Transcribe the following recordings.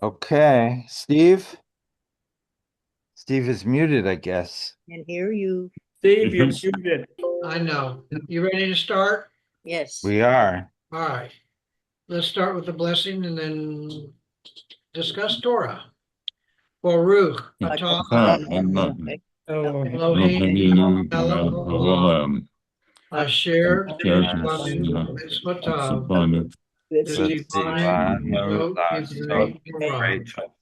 Okay, Steve? Steve is muted, I guess. Can hear you. Steve, you're muted. I know. You ready to start? Yes. We are. All right. Let's start with the blessing and then discuss Torah. Baruch atah Okay. Elohim melech haolam asher tzivanu mitzvotav This is v'tzivanu lot divrei Torah. Rachel.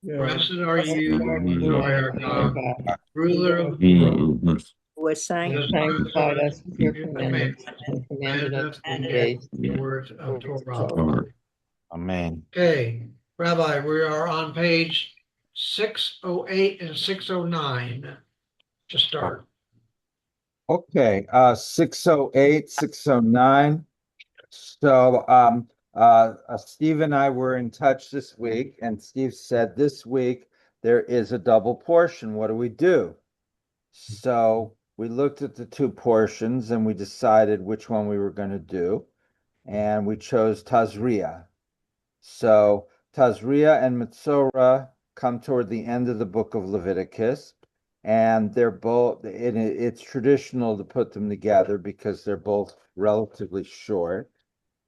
Blessed are you, Lord, Lord our God, ruler of the world, who has who has sanctified us with your your commandments commandments and commanded and us us to to obey the words of Torah. Amen. Okay, Rabbi, we are on page 608 and 609 to start. Okay, 608, 609. So Steve and I were in touch this week, and Steve said this week there is a double portion. What do we do? So we looked at the two portions and we decided which one we were going to do, and we chose Tazria. So Tazria and Metzora come toward the end of the book of Leviticus, and they're both, it's traditional to put them together because they're both relatively short,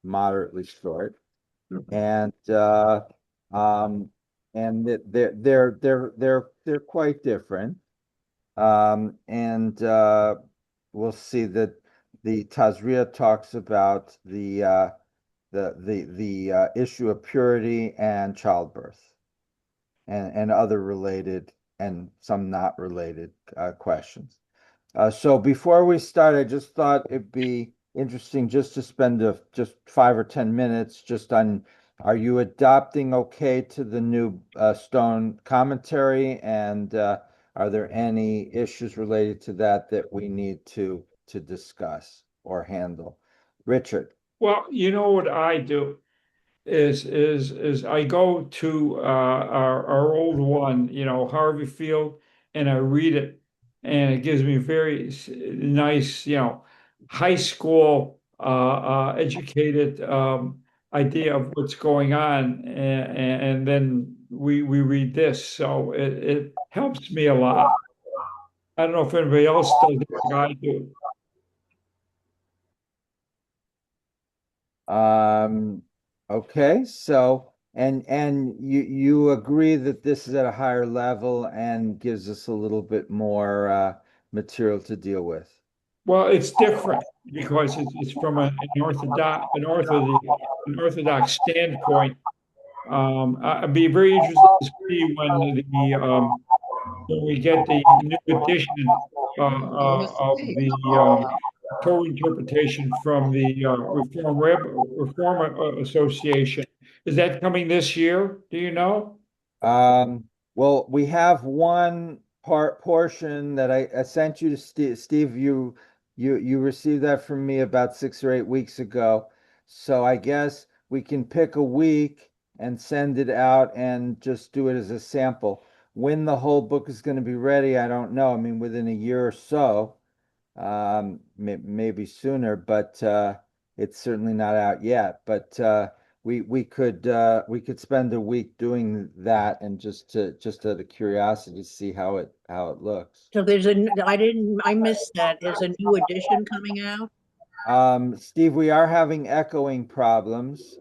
moderately short, and um, they're quite different. And we'll see that the Tazria talks about the issue of purity and childbirth and other related and some not related questions. So before we start, I just thought it'd be interesting just to spend just 5 or 10 minutes just on, are you adopting okay to the new Stone commentary, and are there any issues related to that that we need to discuss or handle? Richard. Well, you know what I do is I go to our old one, Harvey Field, and I read it, and it gives me a very nice, high school educated idea of what's going on, and then we read this, so it helps me a lot. I don't know if anybody else does it like I do. Um, okay, so and you agree that this is at a higher level and gives us a little bit more material to deal with. Well, it's different because it's from an orthodox standpoint. I'd be very interested to see when we get the new edition of the Torah interpretation from the Reform Association. Is that coming this year? Do you know? Well, we have one portion that I sent you to Steve. Steve, you received that from me about 6 or 8 weeks ago. So I guess we can pick a week and send it out and just do it as a sample. When the whole book is going to be ready, I don't know. I mean, within a year or so, maybe sooner, but it's certainly not out yet. But we could spend a week doing that, and just out of curiosity see how it looks. So I missed that. There's a new edition coming out. Steve, we are having echoing problems.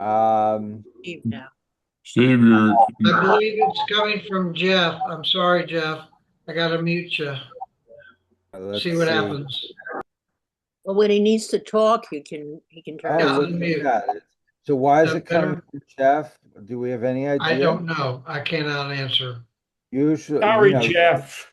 Um, Steve now. Steve, I believe it's coming from Jeff. I'm sorry, Jeff. I gotta mute you. let's See what see. happens. Well, when he needs to talk, he can turn Oh, Yeah, it on. look unmute. at that. So why Is is it that coming better? from Jeff? Do we have any I idea? don't know. I cannot answer. Usually, Sorry, Jeff.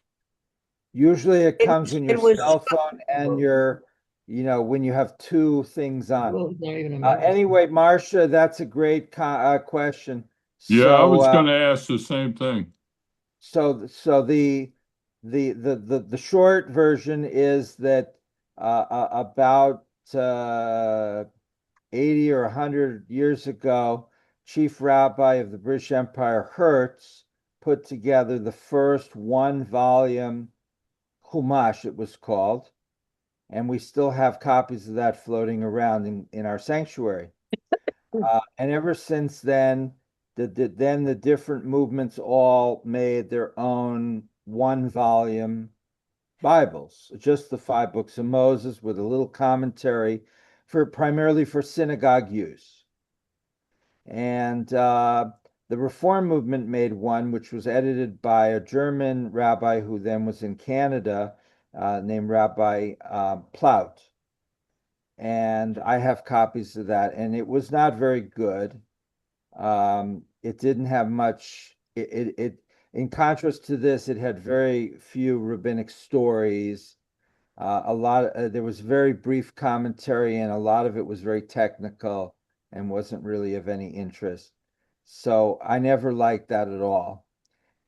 usually it comes in your It was cell phone and when you have two things on. Well, it's not even American. Anyway, Marcia, that's a great question. yeah, I So, was going to ask the same thing. so the short version is that about 80 or 100 years ago, Chief Rabbi of the British Empire Hertz put together the first one-volume Chumash, it was called, and we still have copies of that floating around in our sanctuary. And ever since then, the different movements all made their own one-volume Bibles, just the five books of Moses with a little commentary for primarily for synagogue use. And the Reform movement made one, which was edited by a German rabbi who then was in Canada, named Rabbi Plaut. And I have copies of that, and it was not very good. It didn't have much. In contrast to this, it had very few rabbinic stories. There was very brief commentary, and a lot of it was very technical and wasn't really of any interest. So I never liked that at all.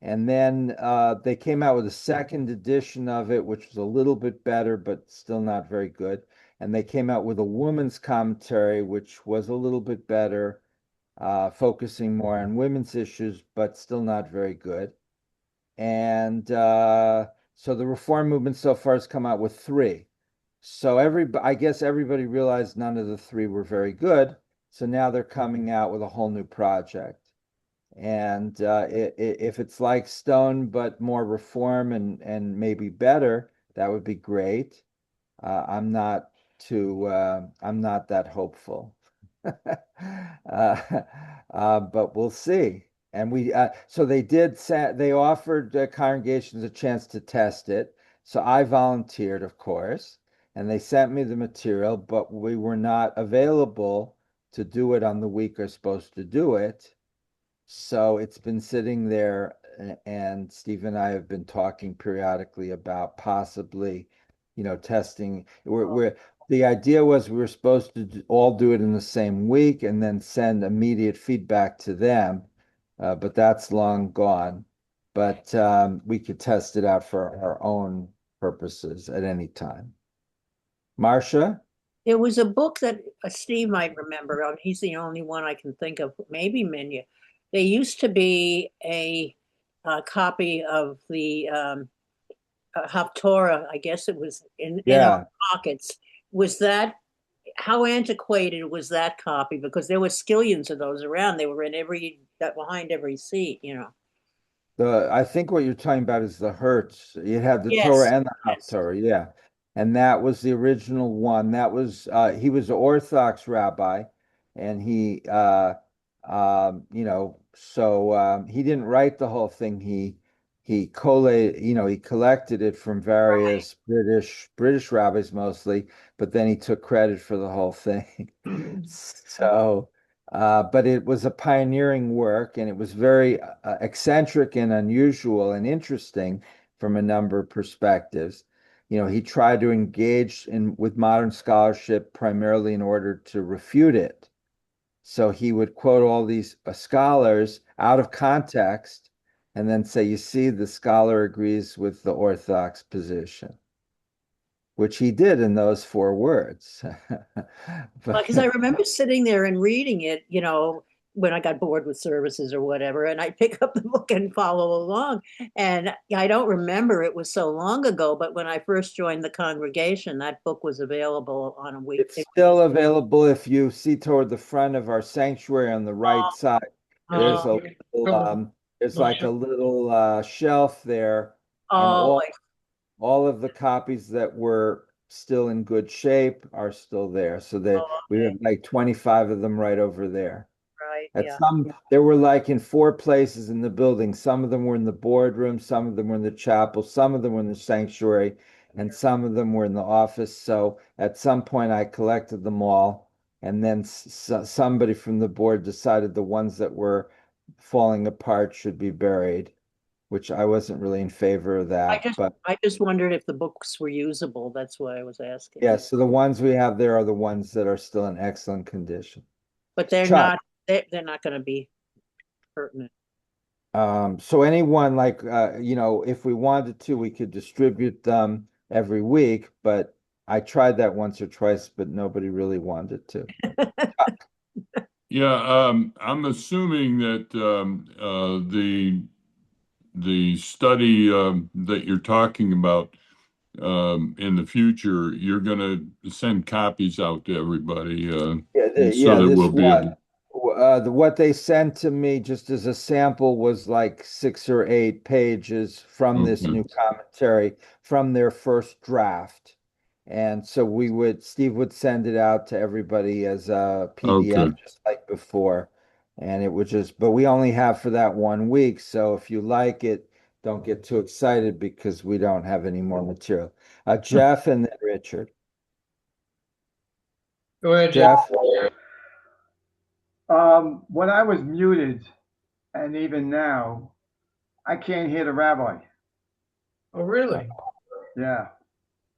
And then they came out with a second edition of it, which was a little bit better, but still not very good. And they came out with a woman's commentary, which was a little bit better, focusing more on women's issues, but still not very good. And so the Reform movement so far has come out with three. So I guess everybody realized none of the three were very good. So now they're coming out with a whole new project. And if it's like Stone, but more reform and maybe better, that would be great. I'm not that hopeful. But we'll see. And so they offered congregations a chance to test it. So I volunteered, of course, and they sent me the material, but we were not available to do it on the week we're supposed to do it. So it's been sitting there, and Steve and I have been talking periodically about possibly, testing. The idea was we were supposed to all do it in the same week and then send immediate feedback to them, but that's long gone. But we could test it out for our own purposes at any time. Marcia? There was a book that Steve might remember. He's the only one I can think of, maybe Minya. There used to be a copy of the Torah. I guess it was in our pockets. Was that, how antiquated was that copy? Because there were skillions of those around. They were behind every seat, I think what you're talking about is the Hertz. You had the Yes, Torah and the yes. Torah, yeah. And that was the original one. That was he was an Orthodox rabbi, and he he didn't write the whole thing. He collated, he collected it from various British rabbis mostly, but then he took credit for the whole thing. So but it was a pioneering work, and it was very eccentric and unusual and interesting from a number of perspectives. He tried to engage with modern scholarship primarily in order to refute it. So he would quote all these scholars out of context and then say, you see, the scholar agrees with the Orthodox position, which he did in those 4 words. Because I remember sitting there and reading it, when I got bored with services or whatever, and I'd pick up the book and follow along. And I don't remember, it was so long ago, but when I first joined the congregation, that book was available on a week. It's still available if you see toward the front of our sanctuary on the right side. There's like a little shelf there, and all of the copies that were still in good shape are still there. So that we have like 25 of them right over there. Right. There were like in 4 places in the building. Some of them were in the boardroom, some of them were in the chapel, some of them were in the sanctuary, and some of them were in the office. So at some point I collected them all, and then somebody from the board decided the ones that were falling apart should be buried, which I wasn't really in favor of that. I just wondered if the books were usable. That's why I was asking. Yeah, so the ones we have there are the ones that are still in excellent condition. But they're not going to be pertinent. So anyone if we wanted to, we could distribute them every week, but I tried that once or twice, but nobody really wanted to. Yeah, I'm assuming that the study that you're talking about in the future, you're going to send copies out to everybody, so that we'll be able. what they sent to me just as a sample was like 6 or 8 pages from this Okay. new commentary from their first draft. And so Steve would send it out to everybody as a PDF, Okay. just like before. And it would but we only have for that 1 week. So if you like it, don't get too excited because we don't have any more material. Jeff and then Richard. Go ahead, Jeff. Jeff? When I was muted, and even now, I can't hear the rabbi. Oh, really? Yeah.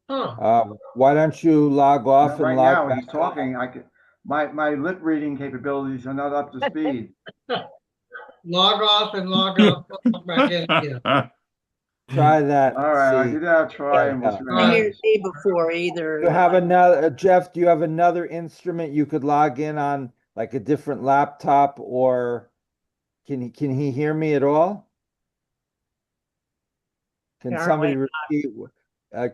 Huh. Why don't you log off and Right log now, he's back talking. on? My lip reading capabilities are not up to speed. Log off and log back in again. Try that. All right, I'll See. give that a try, and we'll see I what didn't hear happens. me before either. You have another, Jeff, do you have another instrument you could log in on, like a different laptop, or can he hear me at all? Apparently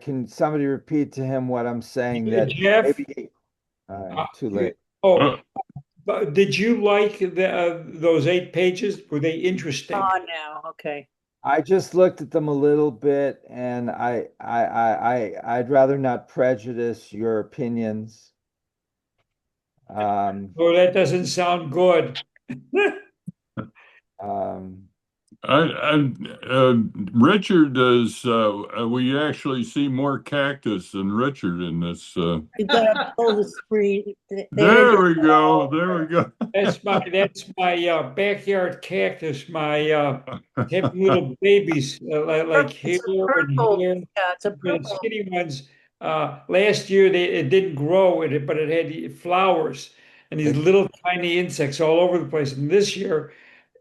Can somebody repeat to him what I'm saying that Jeff, maybe too late. oh, but did you like those 8 pages? Were they interesting? on now. Okay. I just looked at them a little bit and I'd rather not prejudice your opinions. Oh, that doesn't sound good. Richard does, we actually see more cactus than Richard in this. You've got to pull the screen. There we go. There we go. That's my backyard cactus. My have little babies like here It's a and purple. here. Yeah, it's a The purple. skinny ones. Last year it didn't grow, but it had flowers and these little tiny insects all over the place. And this year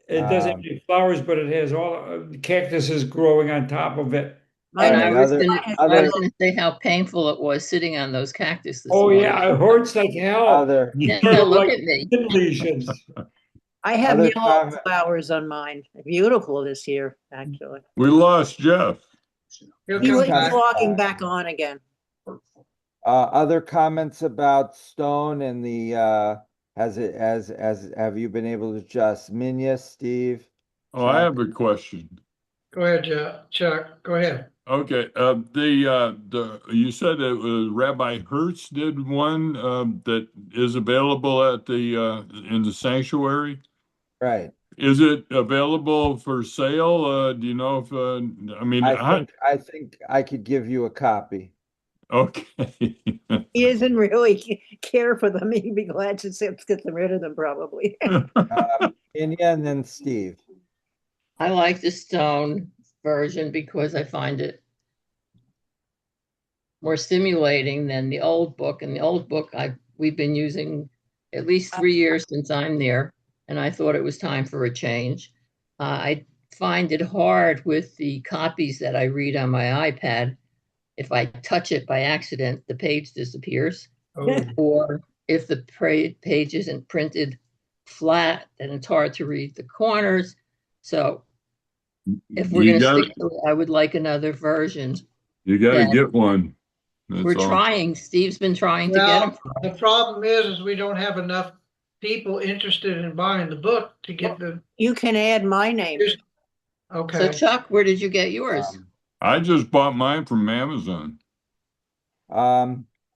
it doesn't have any flowers, but it has all cactuses growing on top of it. Mine Right, has- other- mine I has was gonna say how painful it was sitting on those cactus this Oh morning. yeah, it hurts like hell. Other Yeah, Sort of look like at me. skin lesions. I have Other yellow comment. flowers on mine. Beautiful this year, actually. We lost Jeff. He'll He come was back. logging back on again. Other comments about Stone and the have you been able to adjust Minya, Steve? Oh, I have a question. Go ahead, Chuck. Go ahead. Okay, you said it was Rabbi Hertz did one that is available at the in the sanctuary. Right. Is it available for sale? Do you know if I mean I think I could give you a copy. okay. He doesn't really care for them. He'd be glad to get rid of them, probably. Minya and then Steve. I like the Stone version because I find it more stimulating than the old book. And the old book we've been using at least 3 years since I'm there, and I thought it was time for a change. I find it hard with the copies that I read on my iPad. If I touch it by accident, the page disappears. Oh, Or if the page isn't printed flat, then it's hard to read the corners. So if we're You going to gotta- stick to it, I would like another version. You got to Yeah. get one. That's We're all. trying. Steve's been trying to get well, them. the problem is we don't have enough people interested in buying the book to get the, You can add my name. So okay. Chuck, where did you get yours? I just bought mine from Amazon.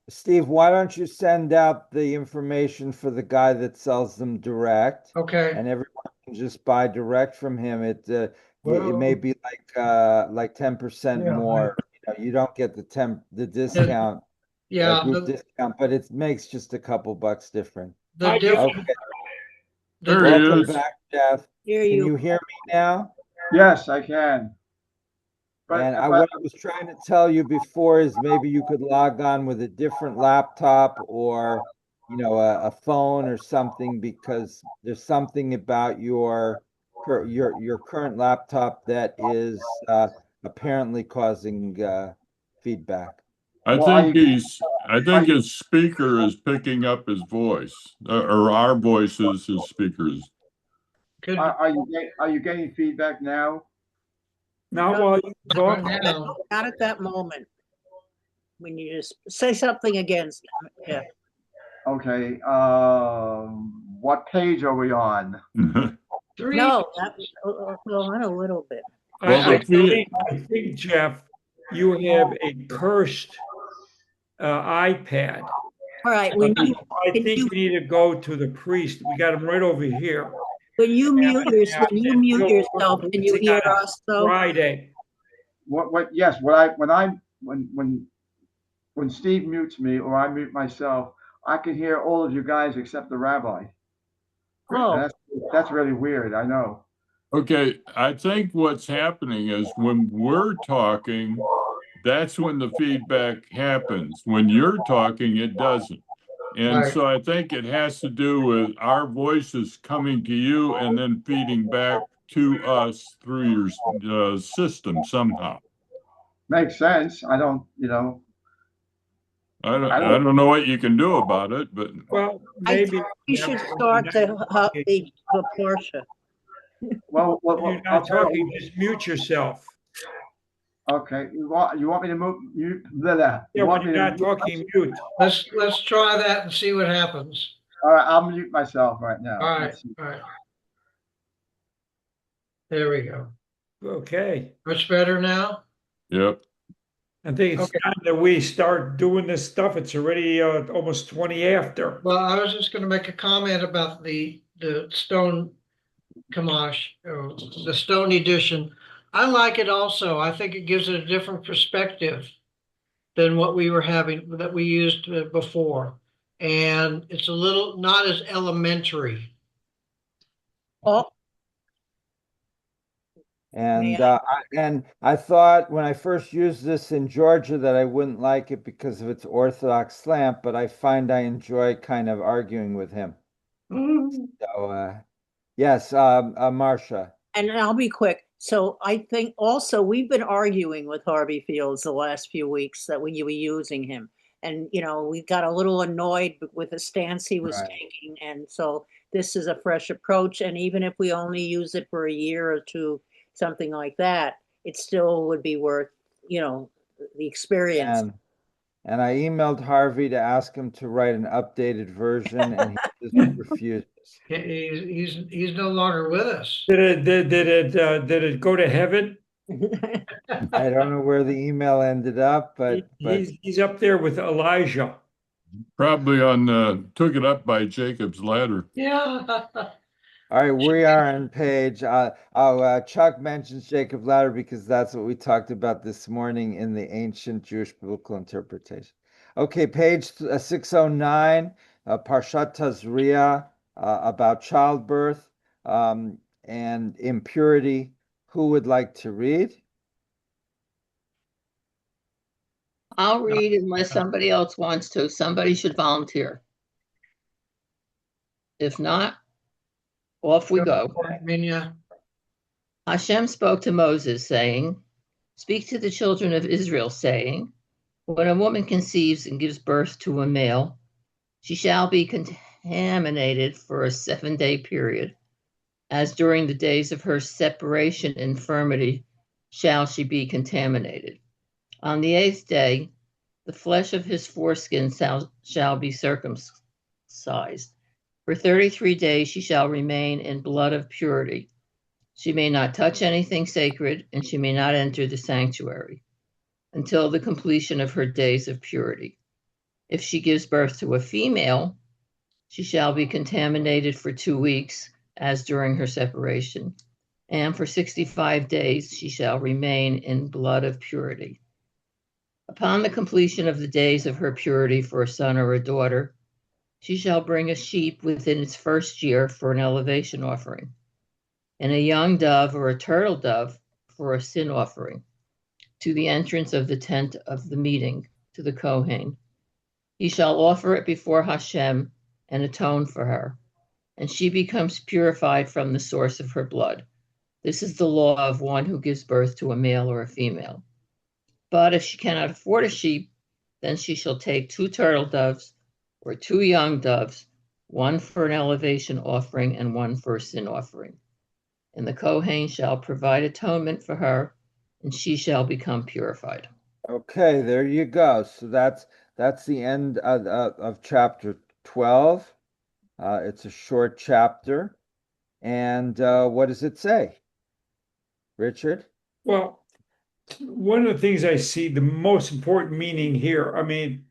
Steve, why don't you send out the information for the guy that sells them direct, Okay, and everyone can just buy direct from him. It may Well, be like 10% yeah, more. You don't get the discount, yeah, group the, discount, but it makes just a couple bucks different. the I diff- Okay, There he welcome is. back, Jeff. Here Can you. you hear me now? Yes, I can. And what I was trying to tell you before is maybe you could log on with a different laptop or, a phone or something, because there's something about your current laptop that is apparently causing feedback. I Well, think his speaker is picking up his voice, or our voices, his speakers. could, are you getting feedback now? Not while you talk. right now, Not at that moment. When you just say something against them. Yeah. Okay. what page are we on? Three. No, well, on a little bit. Well, I think, Jeff, you have a cursed iPad. All right, I think you need to go to the priest. We got him right over here. when you mute And yourself, can you hear on us though? Friday. Yes, when Steve mutes me or I mute myself, I can hear all of you guys except the rabbi. Oh, That's really weird, I know. Okay, I think what's happening is when we're talking, that's when the feedback happens. When you're talking, it doesn't. And Right. so I think it has to do with our voices coming to you and then feeding back to us through your system somehow. Makes sense. I don't, I don't know what you can do about it, but Well, I maybe think we should start the Parasah. well, If you're I'll not tell talking, you. just mute yourself. Okay, you want me to move you? Blah, Yeah, when you're not talking, mute. Let's try that and see what happens. All right, I'll mute myself right now. All right, Let's see. all right. There we go. Okay. Much better now? yep. I think it's Okay. time that we start doing this stuff. It's already almost 20 after. Well, I was just gonna make a comment about the stone Kamash, or the stone edition. I like it also. I think it gives it a different perspective than what we were having, that we used before. And it's a little, not as elementary. Oh, And Yeah. I thought when I first used this in Georgia that I wouldn't like it because of its Orthodox slant, but I find I enjoy kind of arguing with him. So yes, Marcia. and I'll be quick. So I think also we've been arguing with Harvey Fields the last few weeks that we were using him. And, we got a little annoyed with the stance he was Right. taking. And so this is a fresh approach. And even if we only use it for a year or two, something like that, it still would be worth, the experience. And I emailed Harvey to ask him to write an updated version, and he just refuses. He's no longer with us. Did it go to heaven? I don't know where the email ended up, but He's up there with Elijah. Probably took it up by Jacob's ladder. Yeah. all right, we are on page. Chuck mentions Jacob Ladder because that's what we talked about this morning in the ancient Jewish biblical interpretation. Okay, page 609, Parshat Tazria, about childbirth and impurity. Who would like to read? I'll read unless somebody else wants to. Somebody should volunteer. If not, off we go. Minya. Hashem spoke to Moses, saying, "Speak to the children of Israel, saying, when a woman conceives and gives birth to a male, she shall be contaminated for a 7-day period, as during the days of her separation infirmity shall she be contaminated. On the 8th day, the flesh of his foreskin shall be circumcised. For 33 days she shall remain in blood of purity. She may not touch anything sacred, and she may not enter the sanctuary until the completion of her days of purity. If she gives birth to a female, she shall be contaminated for 2 weeks, as during her separation, and for 65 days she shall remain in blood of purity. Upon the completion of the days of her purity for a son or a daughter, she shall bring a sheep within its first year for an elevation offering, and a young dove or a turtle dove for a sin offering, to the entrance of the tent of the meeting, to the Kohen. He shall offer it before Hashem and atone for her, and she becomes purified from the source of her blood. This is the law of one who gives birth to a male or a female. But if she cannot afford a sheep, then she shall take 2 turtle doves or 2 young doves, one for an elevation offering and one for a sin offering. And the Kohen shall provide atonement for her, and she shall become purified. Okay, there you go. So that's the end of chapter 12. It's a short chapter. And what does it say? Richard? Well, one of the things I see the most important meaning here, I mean,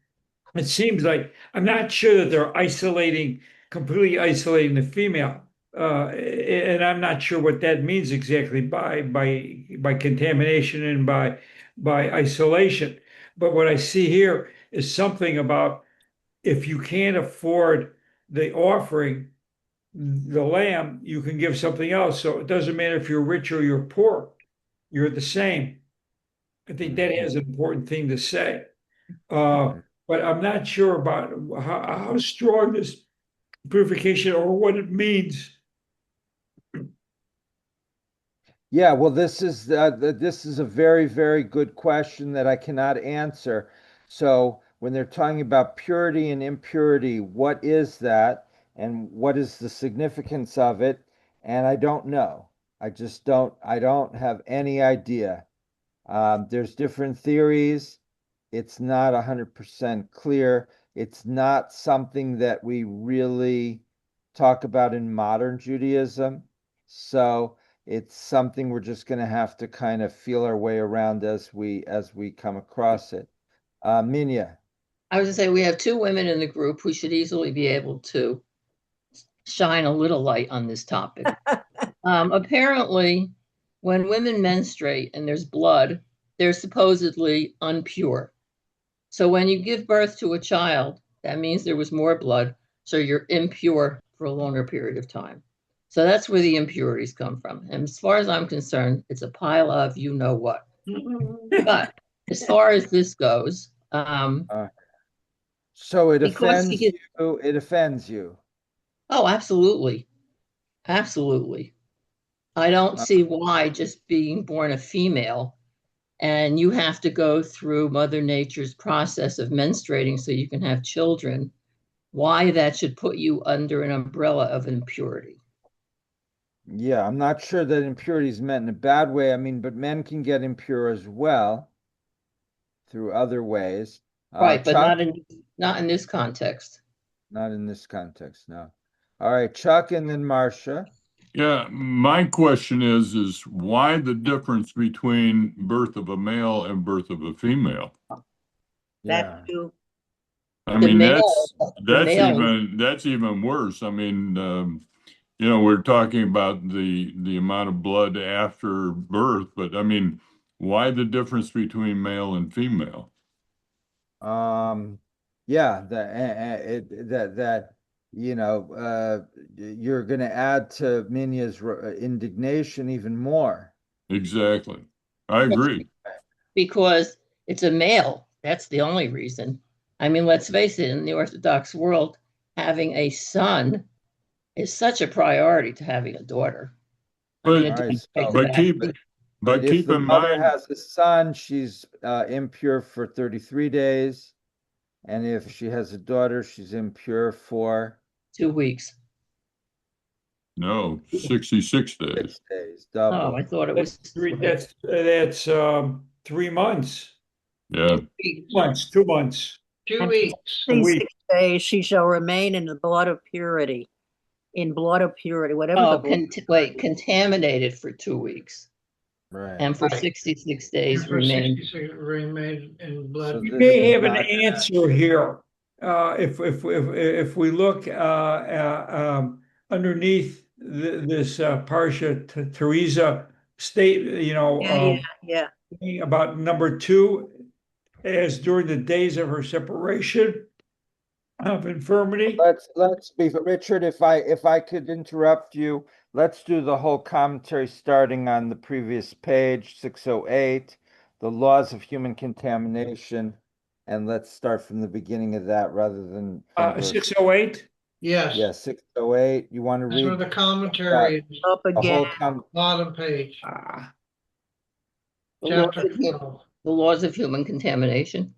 it seems like I'm not sure that they're completely isolating the female. And I'm not sure what that means exactly by contamination and by isolation. But what I see here is something about if you can't afford the offering, the lamb, you can give something else. So it doesn't matter if you're rich or you're poor, you're the same. I think that has an important thing to say. But I'm not sure about how strong this purification or what it means. Yeah, well, this is a very, very good question that I cannot answer. So when they're talking about purity and impurity, what is that, and what is the significance of it? And I don't know. I just don't. I don't have any idea. There's different theories. It's not 100% clear. It's not something that we really talk about in modern Judaism. So it's something we're just going to have to kind of feel our way around as we come across it. Minya. I was gonna say we have two women in the group who should easily be able to shine a little light on this topic. Apparently, when women menstruate and there's blood, they're supposedly unpure. So when you give birth to a child, that means there was more blood, so you're impure for a longer period of time. So that's where the impurities come from. And as far as I'm concerned, it's a pile of you know what. But as far as this goes, So it because offends he you. It offends you. oh, absolutely. Absolutely. I don't see why just being born a female and you have to go through Mother Nature's process of menstruating so you can have children, why that should put you under an umbrella of impurity. Yeah, I'm not sure that impurity is meant in a bad way. I mean, but men can get impure as well through other ways. Right, but Chuck? not in this context. Not in this context, no. All right, Chuck and then Marcia. Yeah, my question is why the difference between birth of a male and birth of a female? Yeah. That too. I The mean, male, the male, that's even worse. I mean, we're talking about the amount of blood after birth, but I mean, why the difference between male and female? Yeah, that you're going to add to Minya's indignation even more. Exactly. I agree. because it's a male. That's the only reason. I mean, let's face it, in the Orthodox world, having a son is such a priority to having a daughter. I mean, But All right, take so but that. keep but but if keep the in mother mind, has a son, she's impure for 33 days, and if she has a daughter, she's impure for 2 weeks. no, 66 days. 6 days, Oh, I double. thought it was That's 3 months. Yeah. 2 months, 2 months. 2 weeks. A week. 6 days she shall remain in the blood of purity, in blood of purity, whatever the oh, blood. contaminated for 2 weeks Right. and for Right. 66 And days for remain. 66 remain in blood. So You this may is have an not answer here. If we look underneath this Parsha Teresa state, Yeah. about number 2, as during the days of her separation of infirmity. Let's be Richard, if I could interrupt you, let's do the whole commentary starting on the previous page, 608, the laws of human contamination, and let's start from the beginning of that rather than from verse. 608. Yes, Yeah, 608. You want to that's where read the commentary is, Up the whole again. bottom page, Ah, The laws chapter of, 12. the laws of human contamination.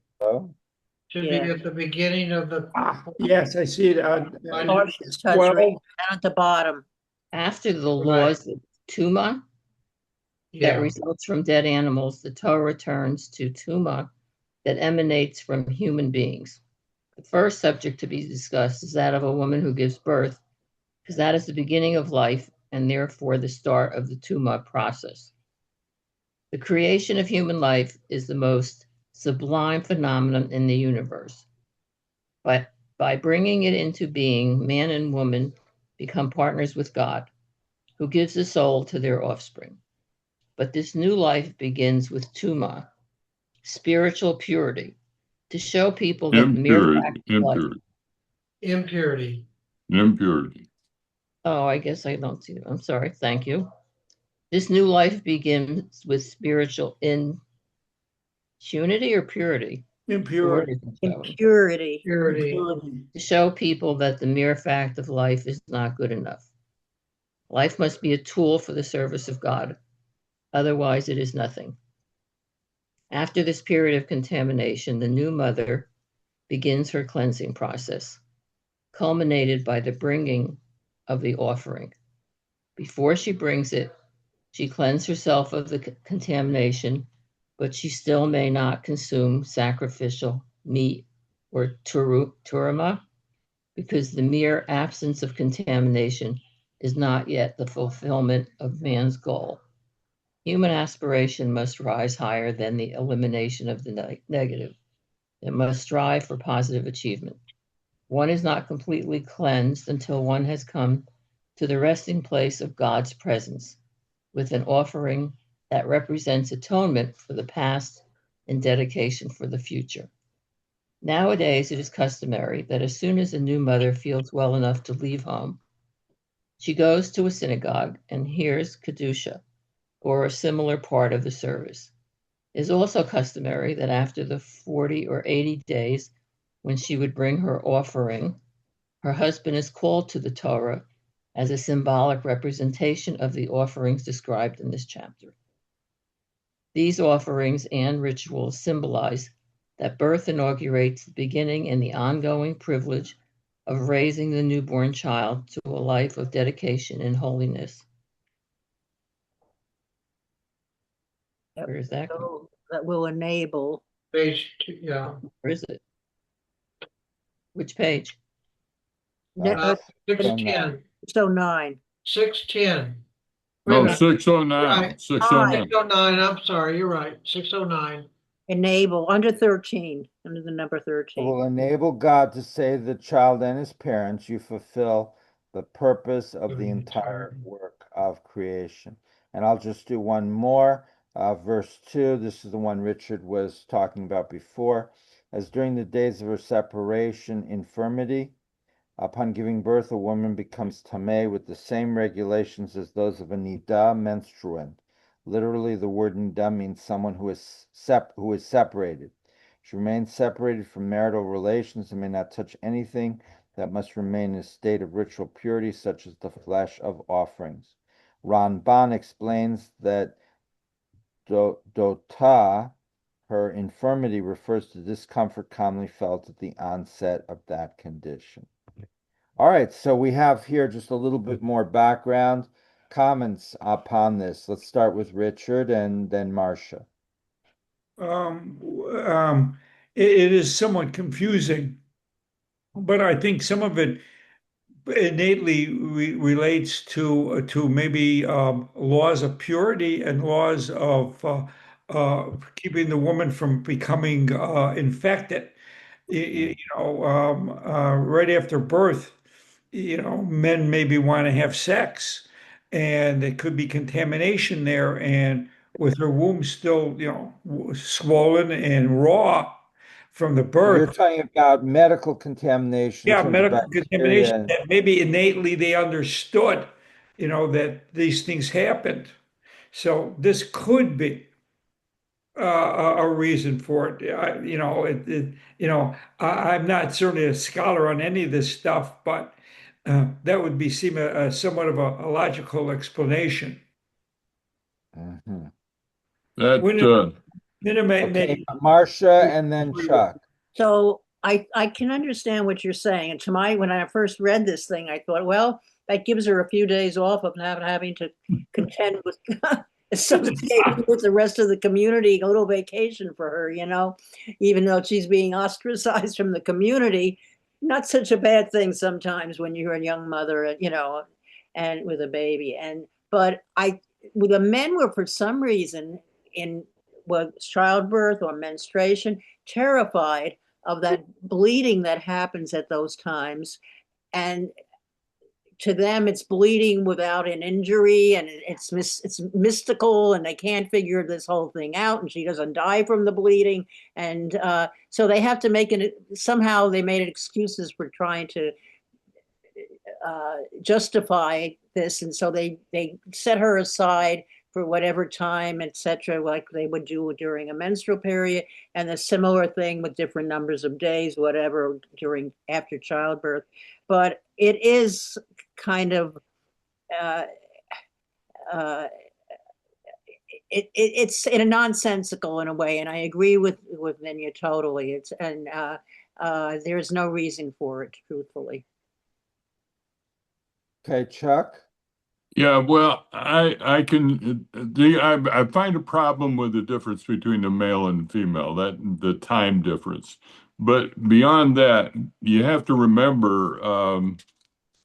Should Yeah. be at the beginning of the. yes, I see it. Cautious touch 12. right down at the bottom. After the Right. laws of Tuma that Yeah, results from dead animals, the Torah returns to Tuma that emanates from human beings. The first subject to be discussed is that of a woman who gives birth, because that is the beginning of life and therefore the start of the Tuma process. The creation of human life is the most sublime phenomenon in the universe. But by bringing it into being, man and woman become partners with God, who gives a soul to their offspring. But this new life begins with Tuma, spiritual purity, to show people that the mere fact Impurity, of life. Impurity. impurity. Oh, I guess I don't see it. I'm sorry. Thank you. This new life begins with spiritual impunity or purity. Impurity. Impurity. Purity. To show people that the mere fact of life is not good enough. Life must be a tool for the service of God. Otherwise, it is nothing. After this period of contamination, the new mother begins her cleansing process, culminated by the bringing of the offering. Before she brings it, she cleanses herself of the contamination, but she still may not consume sacrificial meat or turuma, because the mere absence of contamination is not yet the fulfillment of man's goal. Human aspiration must rise higher than the elimination of the negative. It must strive for positive achievement. One is not completely cleansed until one has come to the resting place of God's presence with an offering that represents atonement for the past and dedication for the future. Nowadays, it is customary that as soon as a new mother feels well enough to leave home, she goes to a synagogue and hears Kedusha, or a similar part of the service. It is also customary that after the 40 or 80 days when she would bring her offering, her husband is called to the Torah as a symbolic representation of the offerings described in this chapter. These offerings and rituals symbolize that birth inaugurates the beginning and the ongoing privilege of raising the newborn child to a life of dedication and holiness. Yep. Where is that? So that will enable. Page two, yeah. Where is it? Which page? Uh, 610, So 9. 610. Wait a No, minute. 609, Right. 609. 609, I'm sorry, you're right, 609. Enable under 13, under the number It 13. will enable God to save the child and his parents. You fulfill the purpose of the entire work of creation. And I'll just do one more. Verse 2, this is the one Richard was talking about before. As during the days of her separation, infirmity, upon giving birth, a woman becomes tameh with the same regulations as those of a nida, menstruant. Literally, the word nida means someone who is separated. She remains separated from marital relations and may not touch anything that must remain in a state of ritual purity, such as the flesh of offerings. Ramban explains that dota, her infirmity, refers to discomfort commonly felt at the onset of that condition. All right, so we have here just a little bit more background comments upon this. Let's start with Richard and then Marcia. Um, um, it is somewhat confusing, but I think some of it innately relates to maybe laws of purity and laws of keeping the woman from becoming infected. Right after birth, men maybe want to have sex, and there could be contamination there, and with her womb still, swollen and raw from the You're birth. talking about medical contamination in Yeah, terms of medical contamination bacteria. that maybe innately they understood, that these things happened. So this could be a reason for it. I'm not certainly a scholar on any of this stuff, but that would seem a somewhat of a logical explanation. Mhm. That, Okay, Marcia and then Chuck. So I can understand what you're saying. And when I first read this thing, I thought, well, that gives her a few days off of not having to contend with So to take with the rest of the community, a little vacation for her, even though she's being ostracized from the community. Not such a bad thing sometimes when you're a young mother, and with a baby. But the men were for some reason in was childbirth or menstruation terrified of that bleeding that happens at those times. And to them it's bleeding without an injury, and it's mystical, and they can't figure this whole thing out, and she doesn't die from the bleeding. And so they have to make it somehow. They made excuses for trying to justify this, and so they set her aside for whatever time, etc., like they would do during a menstrual period, and a similar thing with different numbers of days, whatever, during after childbirth. But it is kind of uh, uh, it's in a nonsensical in a way, and I agree with Minya totally. It's and there's no reason for it, truthfully. Okay, Chuck. Yeah, well, I find a problem with the difference between the male and female, that the time difference. But beyond that, you have to remember,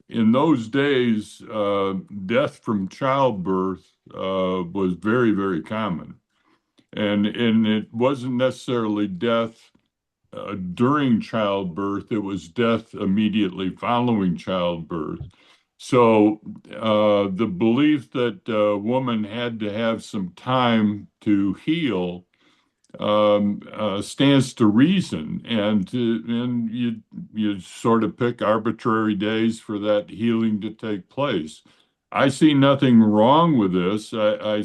in those days, death from childbirth was very, very common, and it wasn't necessarily death during childbirth; it was death immediately following childbirth. So the belief that a woman had to have some time to heal stands to reason, and you sort of pick arbitrary days for that healing to take place. I see nothing wrong with this. I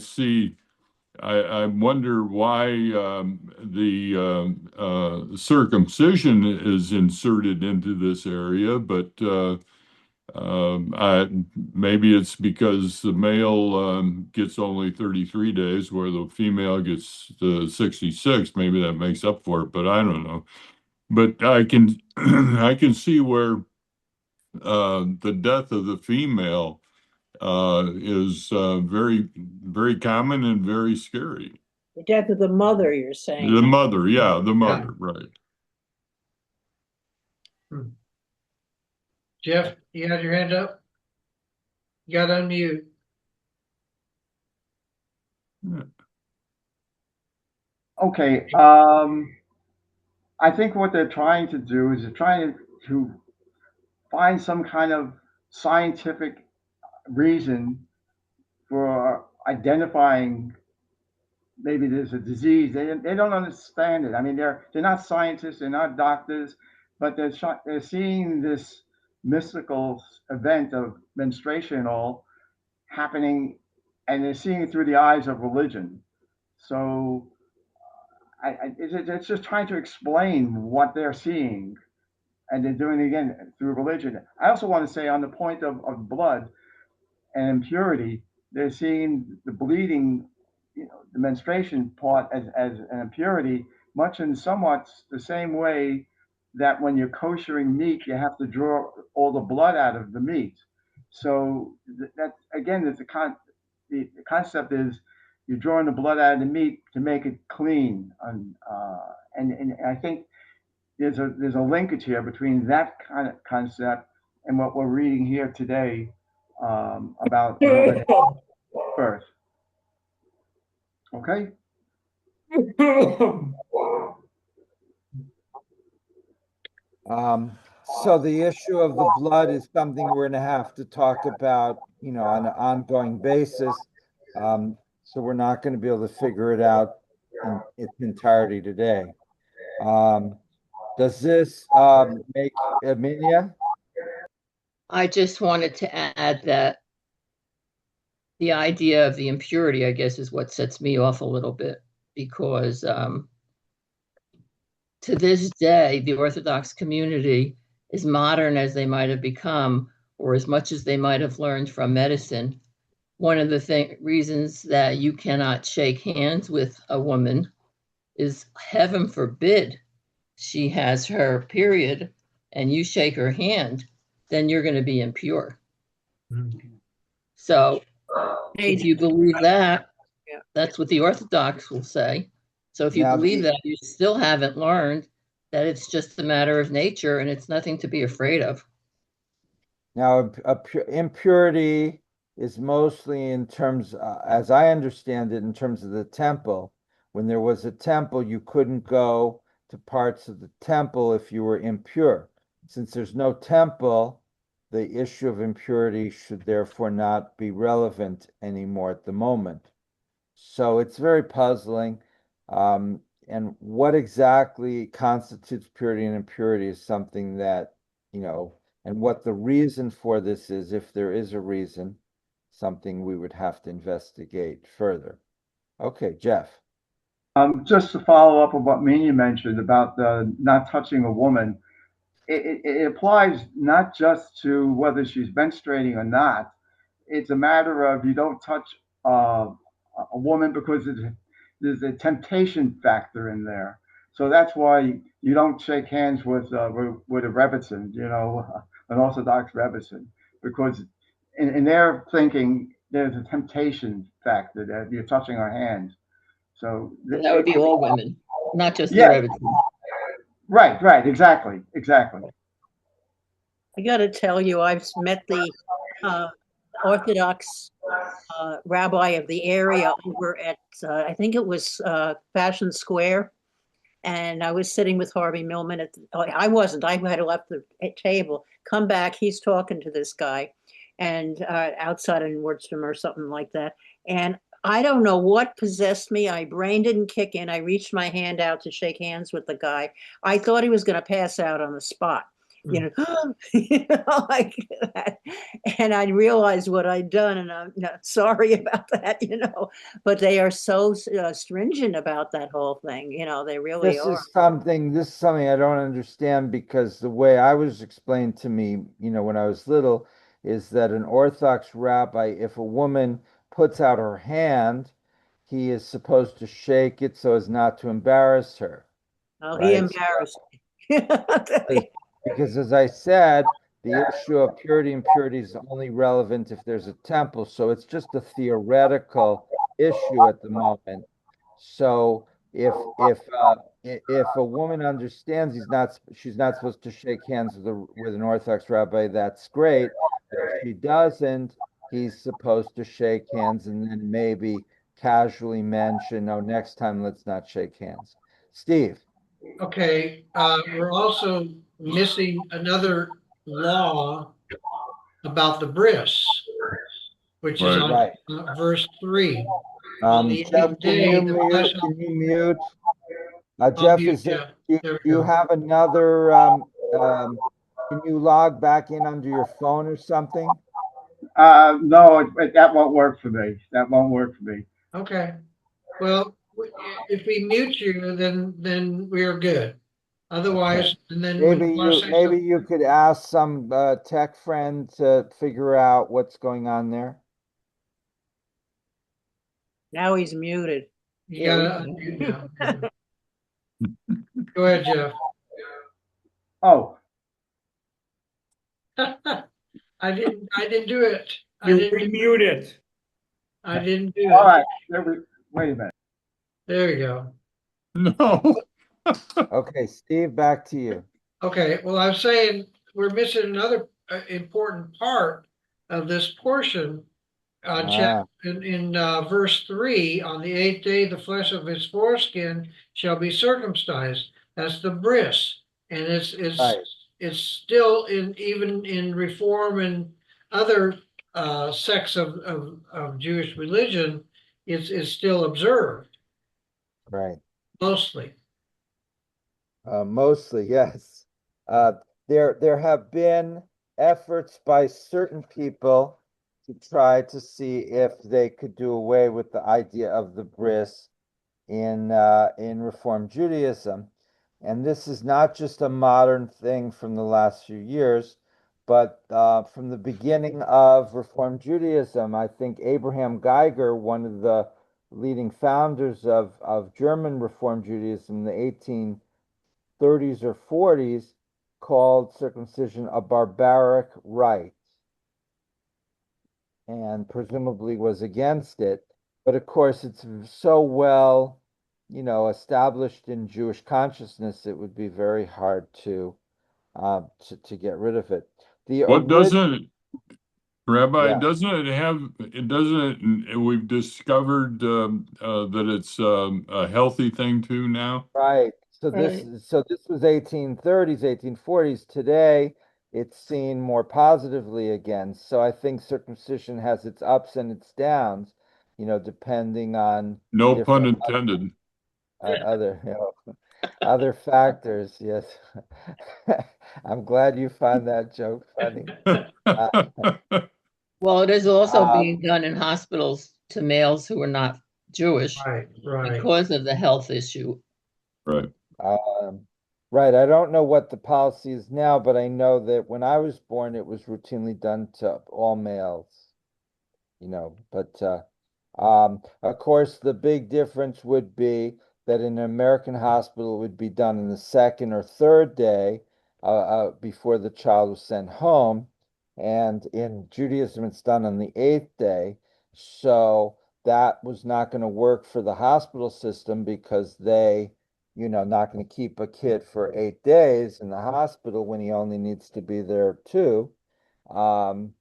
wonder why the circumcision is inserted into this area, but maybe it's because the male gets only 33 days, where the female gets 66. Maybe that makes up for it, but I don't know. But I can I can see where the death of the female is very, very common and very scary. The death of the mother, you're saying? The mother, yeah, the mother, right. Jeff, you had your hand up? You got unmute. Okay, I think what they're trying to do is they're trying to find some kind of scientific reason for identifying maybe there's a disease. They don't understand it. I mean, they're not scientists, they're not doctors, but they're seeing this mystical event of menstruation all happening, and they're seeing it through the eyes of religion. So it's just trying to explain what they're seeing, and they're doing it again through religion. I also want to say on the point of blood and impurity, they're seeing the bleeding, the menstruation part as an impurity, much in somewhat the same way that when you're koshering meat, you have to draw all the blood out of the meat. So that again, the concept is you're drawing the blood out of the meat to make it clean, and I think there's a linkage here between that kind of concept and what we're reading here today about birth. Okay. So the issue of the blood is something we're going to have to talk about, on an ongoing basis. So we're not going to be able to figure it out in its entirety today. Does this make Amelia? I just wanted to add that the idea of the impurity, I guess, is what sets me off a little bit, because to this day, the Orthodox community, as modern as they might have become, or as much as they might have learned from medicine, one of the reasons that you cannot shake hands with a woman is, heaven forbid, she has her period and you shake her hand, then you're going to be impure. So if you believe that, That's what the Orthodox will say. So if you Now, believe that, you still haven't learned that it's just a matter of nature and it's nothing to be afraid of. Now, impurity is mostly in terms, as I understand it, in terms of the temple. When there was a temple, you couldn't go to parts of the temple if you were impure. Since there's no temple, the issue of impurity should therefore not be relevant anymore at the moment. So it's very puzzling. And what exactly constitutes purity and impurity is something that, and what the reason for this is, if there is a reason, something we would have to investigate further. Okay, Jeff. Just to follow up on what Mina mentioned about the not touching a woman, it applies not just to whether she's menstruating or not. It's a matter of you don't touch a woman because there's a temptation factor in there. So that's why you don't shake hands with a Rebbitzin, an Orthodox Rebbitzin, because in their thinking there's a temptation factor that you're touching her hand. So And that would be all women, not just the yeah, Rebbitzin. right, exactly. I got to tell you, I've met the Orthodox rabbi of the area over at, I think it was Fashion Square. And I was sitting with Harvey Millman I wasn't, I had left the table, come back, he's talking to this guy and outside in Nordstrom or something like that. And I don't know what possessed me. My brain didn't kick in. I reached my hand out to shake hands with the guy. I thought he was going to pass out on the spot, like that. And I realized what I'd done, and I'm sorry about that, But they are so stringent about that whole thing, they really This are. is something I don't understand, because the way I was explained to me, when I was little, is that an Orthodox rabbi, if a woman puts out her hand, he is supposed to shake it so as not to embarrass her. Oh, he embarrassed me. Because as I said, the issue of purity and impurity is only relevant if there's a temple. So it's just a theoretical issue at the moment. So if a woman understands she's not supposed to shake hands with an Orthodox rabbi, that's great. But if she doesn't, he's supposed to shake hands and then maybe casually mention, "No, next time let's not shake hands." Steve. Okay, we're also missing another law about the bris, which is on Right. verse 3. On the Jeff, eighth day, the flesh of. can you mute? I'll Jeff, mute you. There we you go. have another, can you log back in under your phone or something? No, that won't work for me. Okay. Well, if we mute you, then we are good. Otherwise, and then when you want to say Maybe something, you could ask some tech friend to figure out what's going on there. Now he's muted. you gotta unmute now. Go ahead, Jeff. Oh, I didn't do it. You remute it. I didn't do all it. right. Wait a minute. There we go. No. Okay, Steve, back to you. Okay, well, I'm saying we're missing another important part of this portion. In verse 3, on the 8th day, the flesh of his foreskin shall be circumcised. That's the bris, and Right. it's still even in Reform and other sects of Jewish religion, is still observed. Right. Mostly. Mostly, yes. There have been efforts by certain people to try to see if they could do away with the idea of the bris in Reform Judaism. And this is not just a modern thing from the last few years, but from the beginning of Reform Judaism. I think Abraham Geiger, one of the leading founders of German Reform Judaism in the 1830s or 40s, called circumcision a barbaric rite and presumably was against it. But of course, it's so well, established in Jewish consciousness, it would be very hard to get rid of it. The What original, doesn't it, Rabbi, yeah, doesn't it have, it doesn't it, we've discovered that it's a healthy thing too now? right. Right. So this was 1830s, 1840s. Today, it's seen more positively again. So I think circumcision has its ups and its downs, depending on No pun different intended. other, other factors. Yes. I'm glad you find that joke funny. Uh, Well, it is also being um, done in hospitals to males who are not Jewish Right, right. because of the health issue. Right. um, right. I don't know what the policy is now, but I know that when I was born, it was routinely done to all males. But of course, the big difference would be that in an American hospital, it would be done in the second or third day before the child was sent home. And in Judaism, it's done on the eighth day. So that was not going to work for the hospital system because not going to keep a kid for 8 days in the hospital when he only needs to be there two. Um,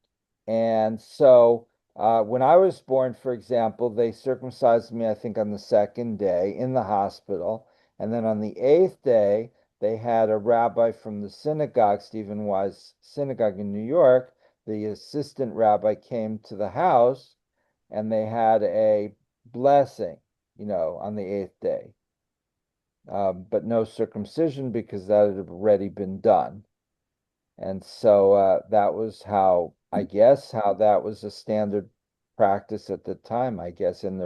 and so when I was born, for example, they circumcised me, I think, on the second day in the hospital. And then on the eighth day, they had a rabbi from the synagogue, Stephen Wise Synagogue in New York. The assistant rabbi came to the house and they had a blessing, on the eighth day. But no circumcision because that had already been done. And so that was I guess, how that was a standard practice at the time, I guess, in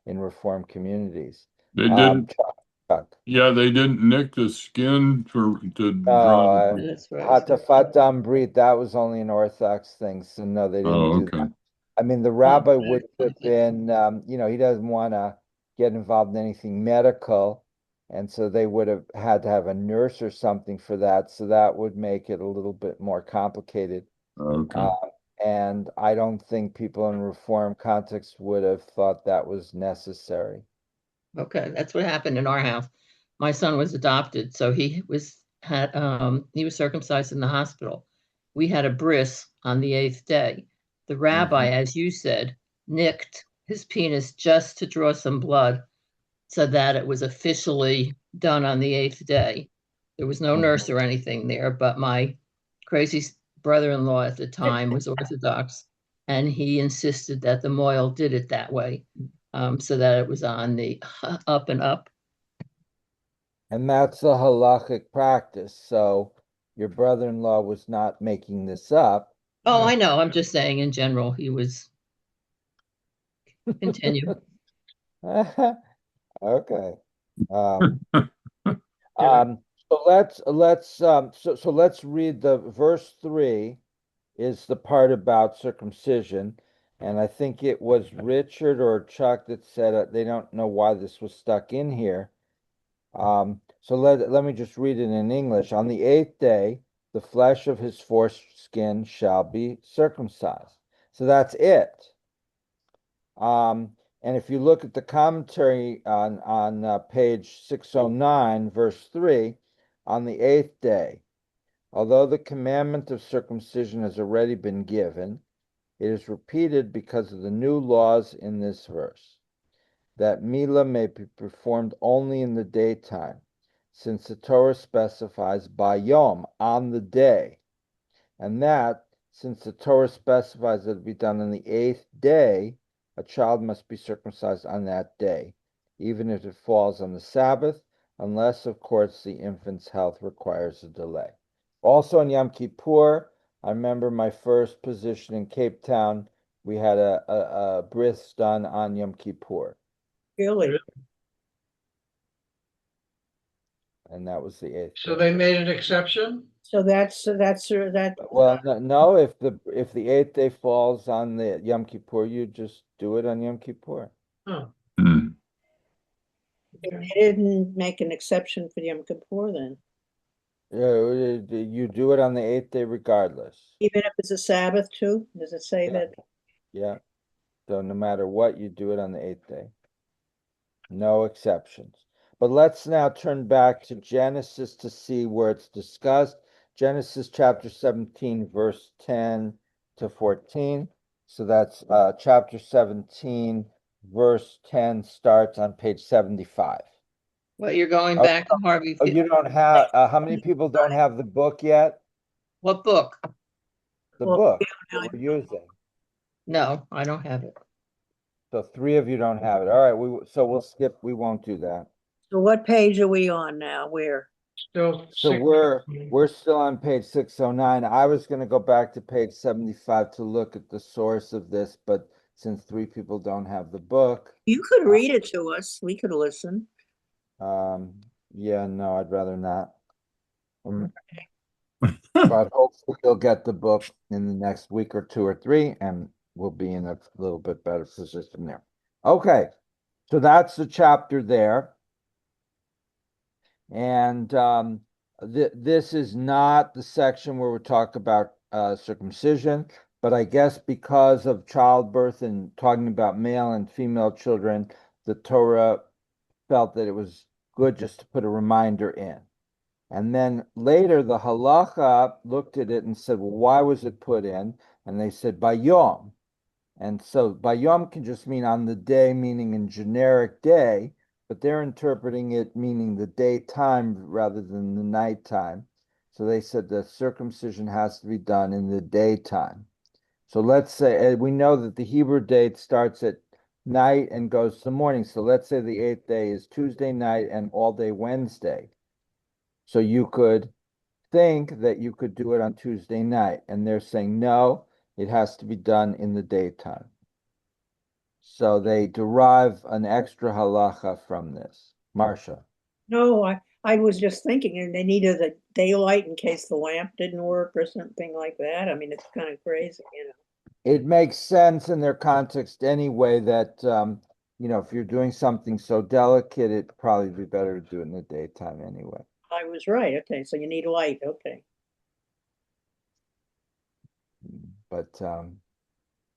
Reform communities. They Um, didn't, Chuck, Chuck. yeah, they didn't nick the skin to draw. No, That's right. Hatafat Brit, that was only an Orthodox thing. So no, they didn't Oh, do okay. that. I mean, the Oh, rabbi would have been, he doesn't want to get involved in anything medical. And so they would have had to have a nurse or something for that. So that would make it a little bit more complicated. Okay. Uh, and I don't think people in reform context would have thought that was necessary. okay. That's what happened in our house. My son was adopted, so he was circumcised in the hospital. We had a bris on the eighth day. The rabbi, Mhm. as you said, nicked his penis just to draw some blood so that it was officially done on the eighth day. There was no Mhm. nurse or anything there, but my crazy brother-in-law at the time was Orthodox, and he insisted that the mohel did it that way, so that it was on the up and up. And that's the halachic practice. So your brother-in-law was not making this up. Oh, I know. I'm just saying in general, he was continue. Okay. Um, um, so let's read the verse 3 is the part about circumcision. And I think it was Richard or Chuck that said they don't know why this was stuck in here. So let me just read it in English. On the eighth day, the flesh of his foreskin shall be circumcised. So that's it. And if you look at the commentary on page 609, verse 3, on the eighth day, although the commandment of circumcision has already been given, it is repeated because of the new laws in this verse, that Mila may be performed only in the daytime, since the Torah specifies Bayom, on the day, and that, since the Torah specifies that it be done on the eighth day, a child must be circumcised on that day, even if it falls on the Sabbath, unless, of course, the infant's health requires a delay. Also on Yom Kippur, I remember my first position in Cape Town, we had a bris done on Yom Kippur, Really? and that was the eighth So day. they made an exception? That, Well, no, if the eighth day falls on the Yom Kippur, you just do it on Yom Kippur. Oh, Hmm. they didn't make an exception for Yom Kippur then, You do it on the eighth day regardless. even if it's a Sabbath too? Does it say Yeah. that? Yeah, So no matter what, you do it on the 8th day. No exceptions. But let's now turn back to Genesis to see where it's discussed. Genesis chapter 17, verse 10 to 14. So that's chapter 17, verse 10 starts on page 75. Well, you're going Oh, back to Harvey. Oh, you don't have, how many people don't have the book yet? What book? The Well, book yeah, that we're using. No, I don't have it. So 3 of you don't have it. All right, so we'll skip, we won't do that. So what page are we on now? Where? Still So six. we're still on page 609. I was gonna go back to page 75 to look at the source of this, but since 3 people don't have the book, You could read it to us. We could listen. yeah, no, I'd rather not. But hopefully you'll get the book in the next week or 2 or 3, and we'll be in a little bit better position there. Okay, so that's the chapter there. And this is not the section where we talk about circumcision, but I guess because of childbirth and talking about male and female children, the Torah felt that it was good just to put a reminder in. And then later, the halacha looked at it and said, well, why was it put in? And they said, bayom. And so bayom can just mean on the day, meaning in generic day, but they're interpreting it meaning the daytime rather than the nighttime. So they said the circumcision has to be done in the daytime. So let's say we know that the Hebrew date starts at night and goes to morning. So let's say the 8th day is Tuesday night and all day Wednesday. So you could think that you could do it on Tuesday night, and they're saying no, it has to be done in the daytime. So they derive an extra halacha from this. Marcia. No, I was just thinking, and they needed a daylight in case the lamp didn't work or something like that. I mean, it's kind of crazy, you know. It makes sense in their context anyway that if you're doing something so delicate, it'd probably be better to do it in the daytime anyway. I was right. Okay, so you need light. Okay. But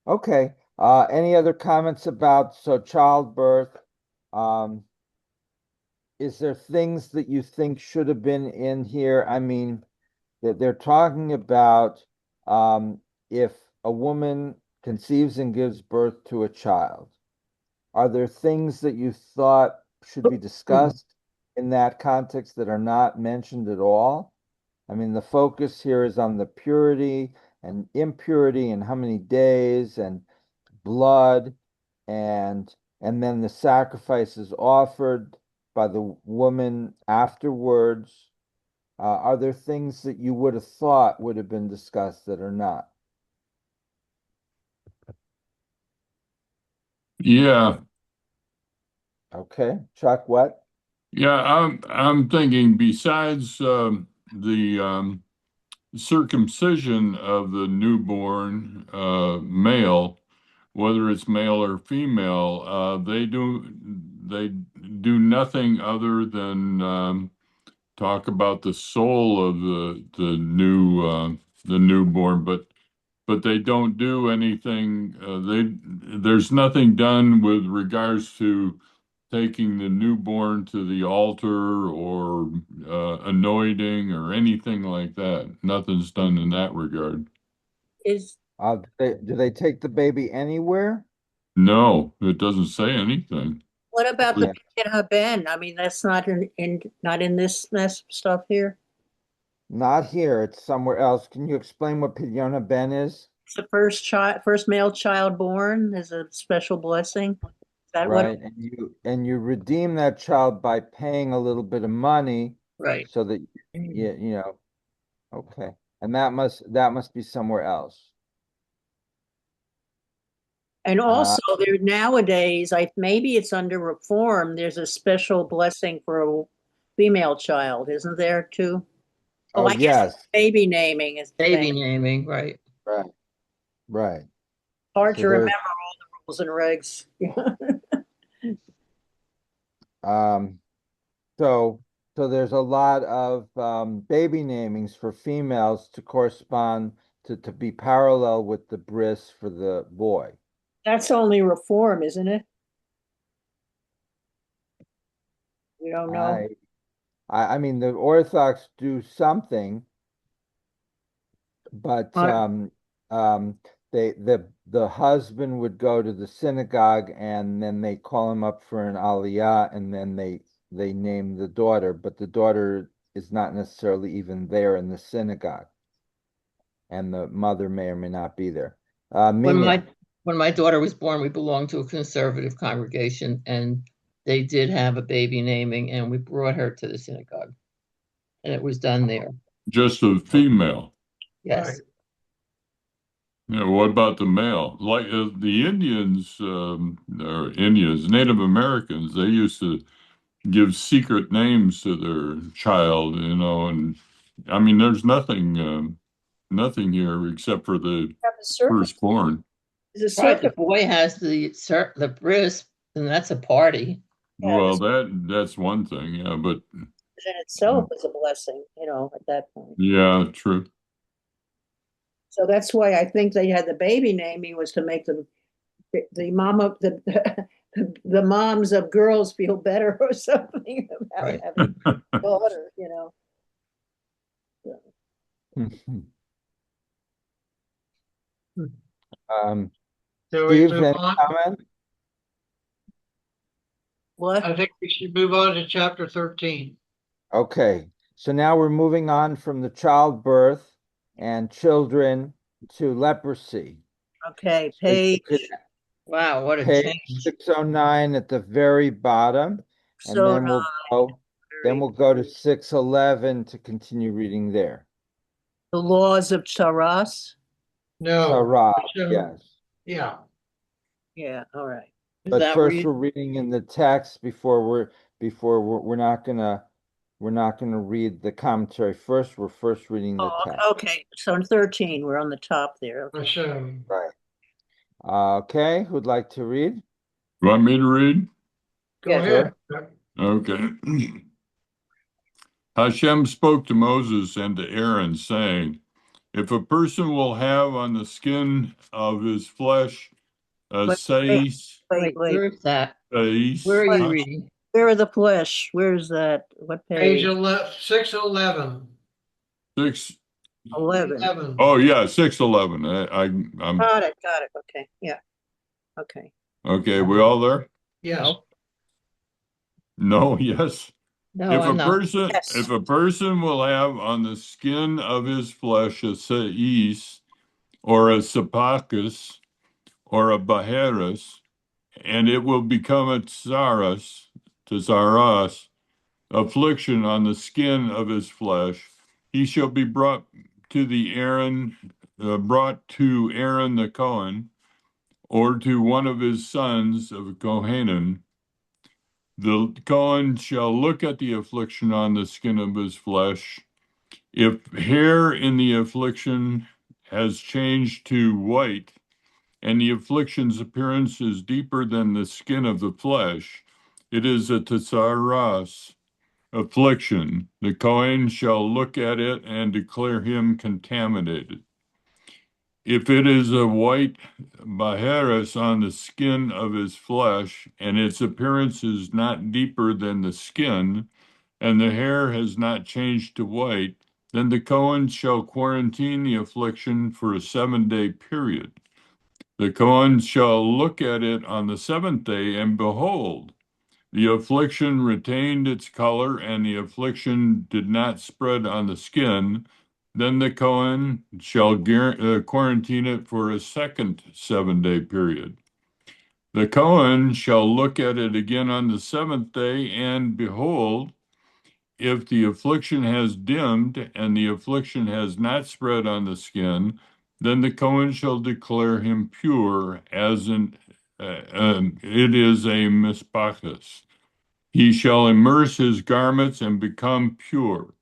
okay. Any other comments about childbirth? Is there things that you think should have been in here? I mean, that they're talking about if a woman conceives and gives birth to a child. Are there things that you thought should be discussed in that context that are not mentioned at all? I mean, the focus here is on the purity and impurity and how many days and blood and then the sacrifice is offered by the woman afterwards. Are there things that you would have thought would have been discussed that are not? Yeah, Okay, Chuck, what? yeah. I'm thinking besides the circumcision of the newborn male, whether it's male or female, they do nothing other than talk about the soul of the newborn, but they don't do anything. There's nothing done with regards to taking the newborn to the altar or anointing or anything like that. Nothing's done in that regard. Is Do they take the baby anywhere? No, it doesn't say anything. what about the Yeah. Pidyon Ben? I mean, that's not not in this mess stuff here. Not here, it's somewhere else. Can you explain what Pidyon Ben is? It's the first male child born is a special blessing. Is that what? Right, and you redeem that child by paying a little bit of money Right. so that okay. And that must be somewhere else. And Uh, also, there nowadays, maybe it's under reform. There's a special blessing for a female child, isn't there too? Oh, oh I guess yes, baby naming is the Baby thing. naming, right. right, right. Hard So to remember there's all the rules and regs. um so there's a lot of baby namings for females to correspond to be parallel with the bris for the boy. That's only reform, isn't it? We don't know. I mean, the Orthodox do something, but But the husband would go to the synagogue and then they call him up for an aliyah and then they name the daughter, but the daughter is not necessarily even there in the synagogue, and the mother may or may not be there. When my Minyan. when my daughter was born, we belonged to a conservative congregation, and they did have a baby naming, and we brought her to the synagogue, and it was done there. Just a female. Yes. Right. Yeah, what about the male? Like the Indians, or Indians, Native Americans, they used to give secret names to their child, and I mean, there's nothing here except for the Have the serpent. firstborn. Is a Right, the serpent. boy has the bris, and that's a party. Yeah, Well, this that's one thing, yeah, but in itself is a blessing, at that point. yeah, true. So that's why I think they had the baby naming was to make the mom of the moms of girls feel better or something about Right. having a daughter, do we Steve, move any on? comment? What? I think we should move on to chapter 13. Okay, so now we're moving on from the childbirth and children to leprosy. Okay, So you page could Wow, what a page change. 609 at the very bottom, and so then we'll go to 611 to continue reading there. the laws of Taras. No. Torah, we shouldn't- yes. Yeah. Yeah, all right. Is But that where first, you- we're reading in the text before we're not gonna read the commentary first. We're first reading the Oh, text. okay. So in 13, we're on the top there. Okay. Which, Right. Okay, who'd like to read? Want me to read? go Yeah, ahead. Okay. Hashem spoke to Moses and to Aaron, saying, if a person will have on the skin of his flesh a Wait, sais, Wait, where is that? sais, Where are you reading? Where are the flesh? Where's that? What Page page? 611. 6, 11. 11. oh yeah, 611. I'm Got it. Okay. Yeah. Okay. okay. We all there? Yes. No, yes. No, If a I'm not. person, Yes. if a person will have on the skin of his flesh a sais or a sapakis or a baheris, and it will become a tzaras, affliction on the skin of his flesh, he shall be brought to Aaron the Cohen, or to one of his sons of Kohanim. The Cohen shall look at the affliction on the skin of his flesh. If hair in the affliction has changed to white, and the affliction's appearance is deeper than the skin of the flesh, it is a tsaras affliction. The Kohen shall look at it and declare him contaminated. If it is a white baheris on the skin of his flesh, and its appearance is not deeper than the skin, and the hair has not changed to white, then the Kohen shall quarantine the affliction for a 7-day period. The Kohen shall look at it on the seventh day, and behold, the affliction retained its color, and the affliction did not spread on the skin. Then the Kohen shall quarantine it for a second 7-day period. The Kohen shall look at it again on the seventh day, and behold, if the affliction has dimmed and the affliction has not spread on the skin, then the Kohen shall declare him pure, it is a mispachas. He shall immerse his garments and become pure.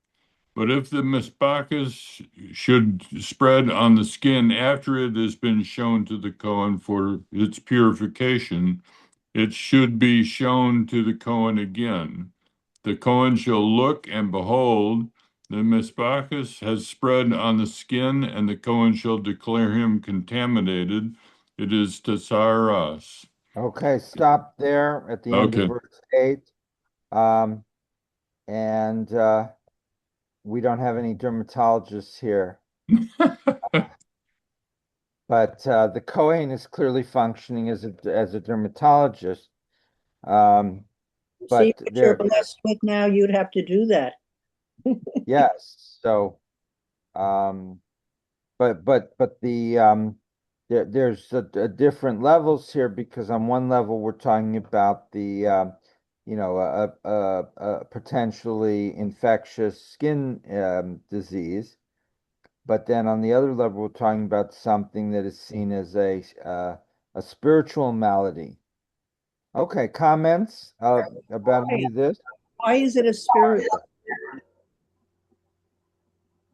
But if the mispachas should spread on the skin after it has been shown to the Kohen for its purification, it should be shown to the Kohen again. The Kohen shall look, and behold, the mispachas has spread on the skin, and the Kohen shall declare him contaminated. It is Tsaras. Okay, stop there at the end of Okay. verse 8. And we don't have any dermatologists here. But the Kohen is clearly functioning as a dermatologist. See But what you're there, blessed with now, you'd have to do that. yes. So, but there's a different levels here, because on one level we're talking about the a potentially infectious skin disease, but then on the other level we're talking about something that is seen as a spiritual malady. Okay, comments about any of this? Why is it a spiritual?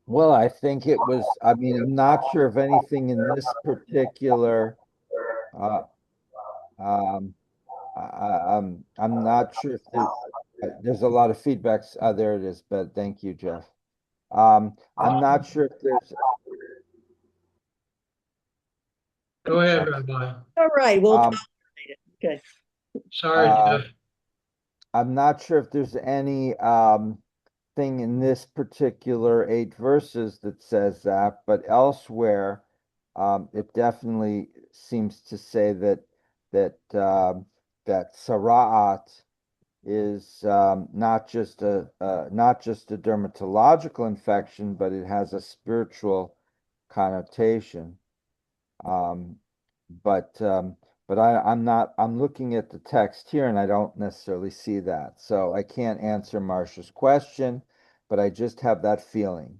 Well, I think it was, I mean, I'm not sure of anything in this particular, uh, um, I'm not sure if there's a lot of feedbacks. There it is, but thank you, Jeff. I'm not sure if there's, Go ahead, Rabbi. All right, we'll um, tolerate it. Okay. Sorry, uh, Jeff. I'm not sure if there's any, thing in this particular 8 verses that says that, but elsewhere, it definitely seems to say that Sara'at is not just a dermatological infection, but it has a spiritual connotation. Um, but I'm looking at the text here and I don't necessarily see that. So I can't answer Marcia's question, but I just have that feeling.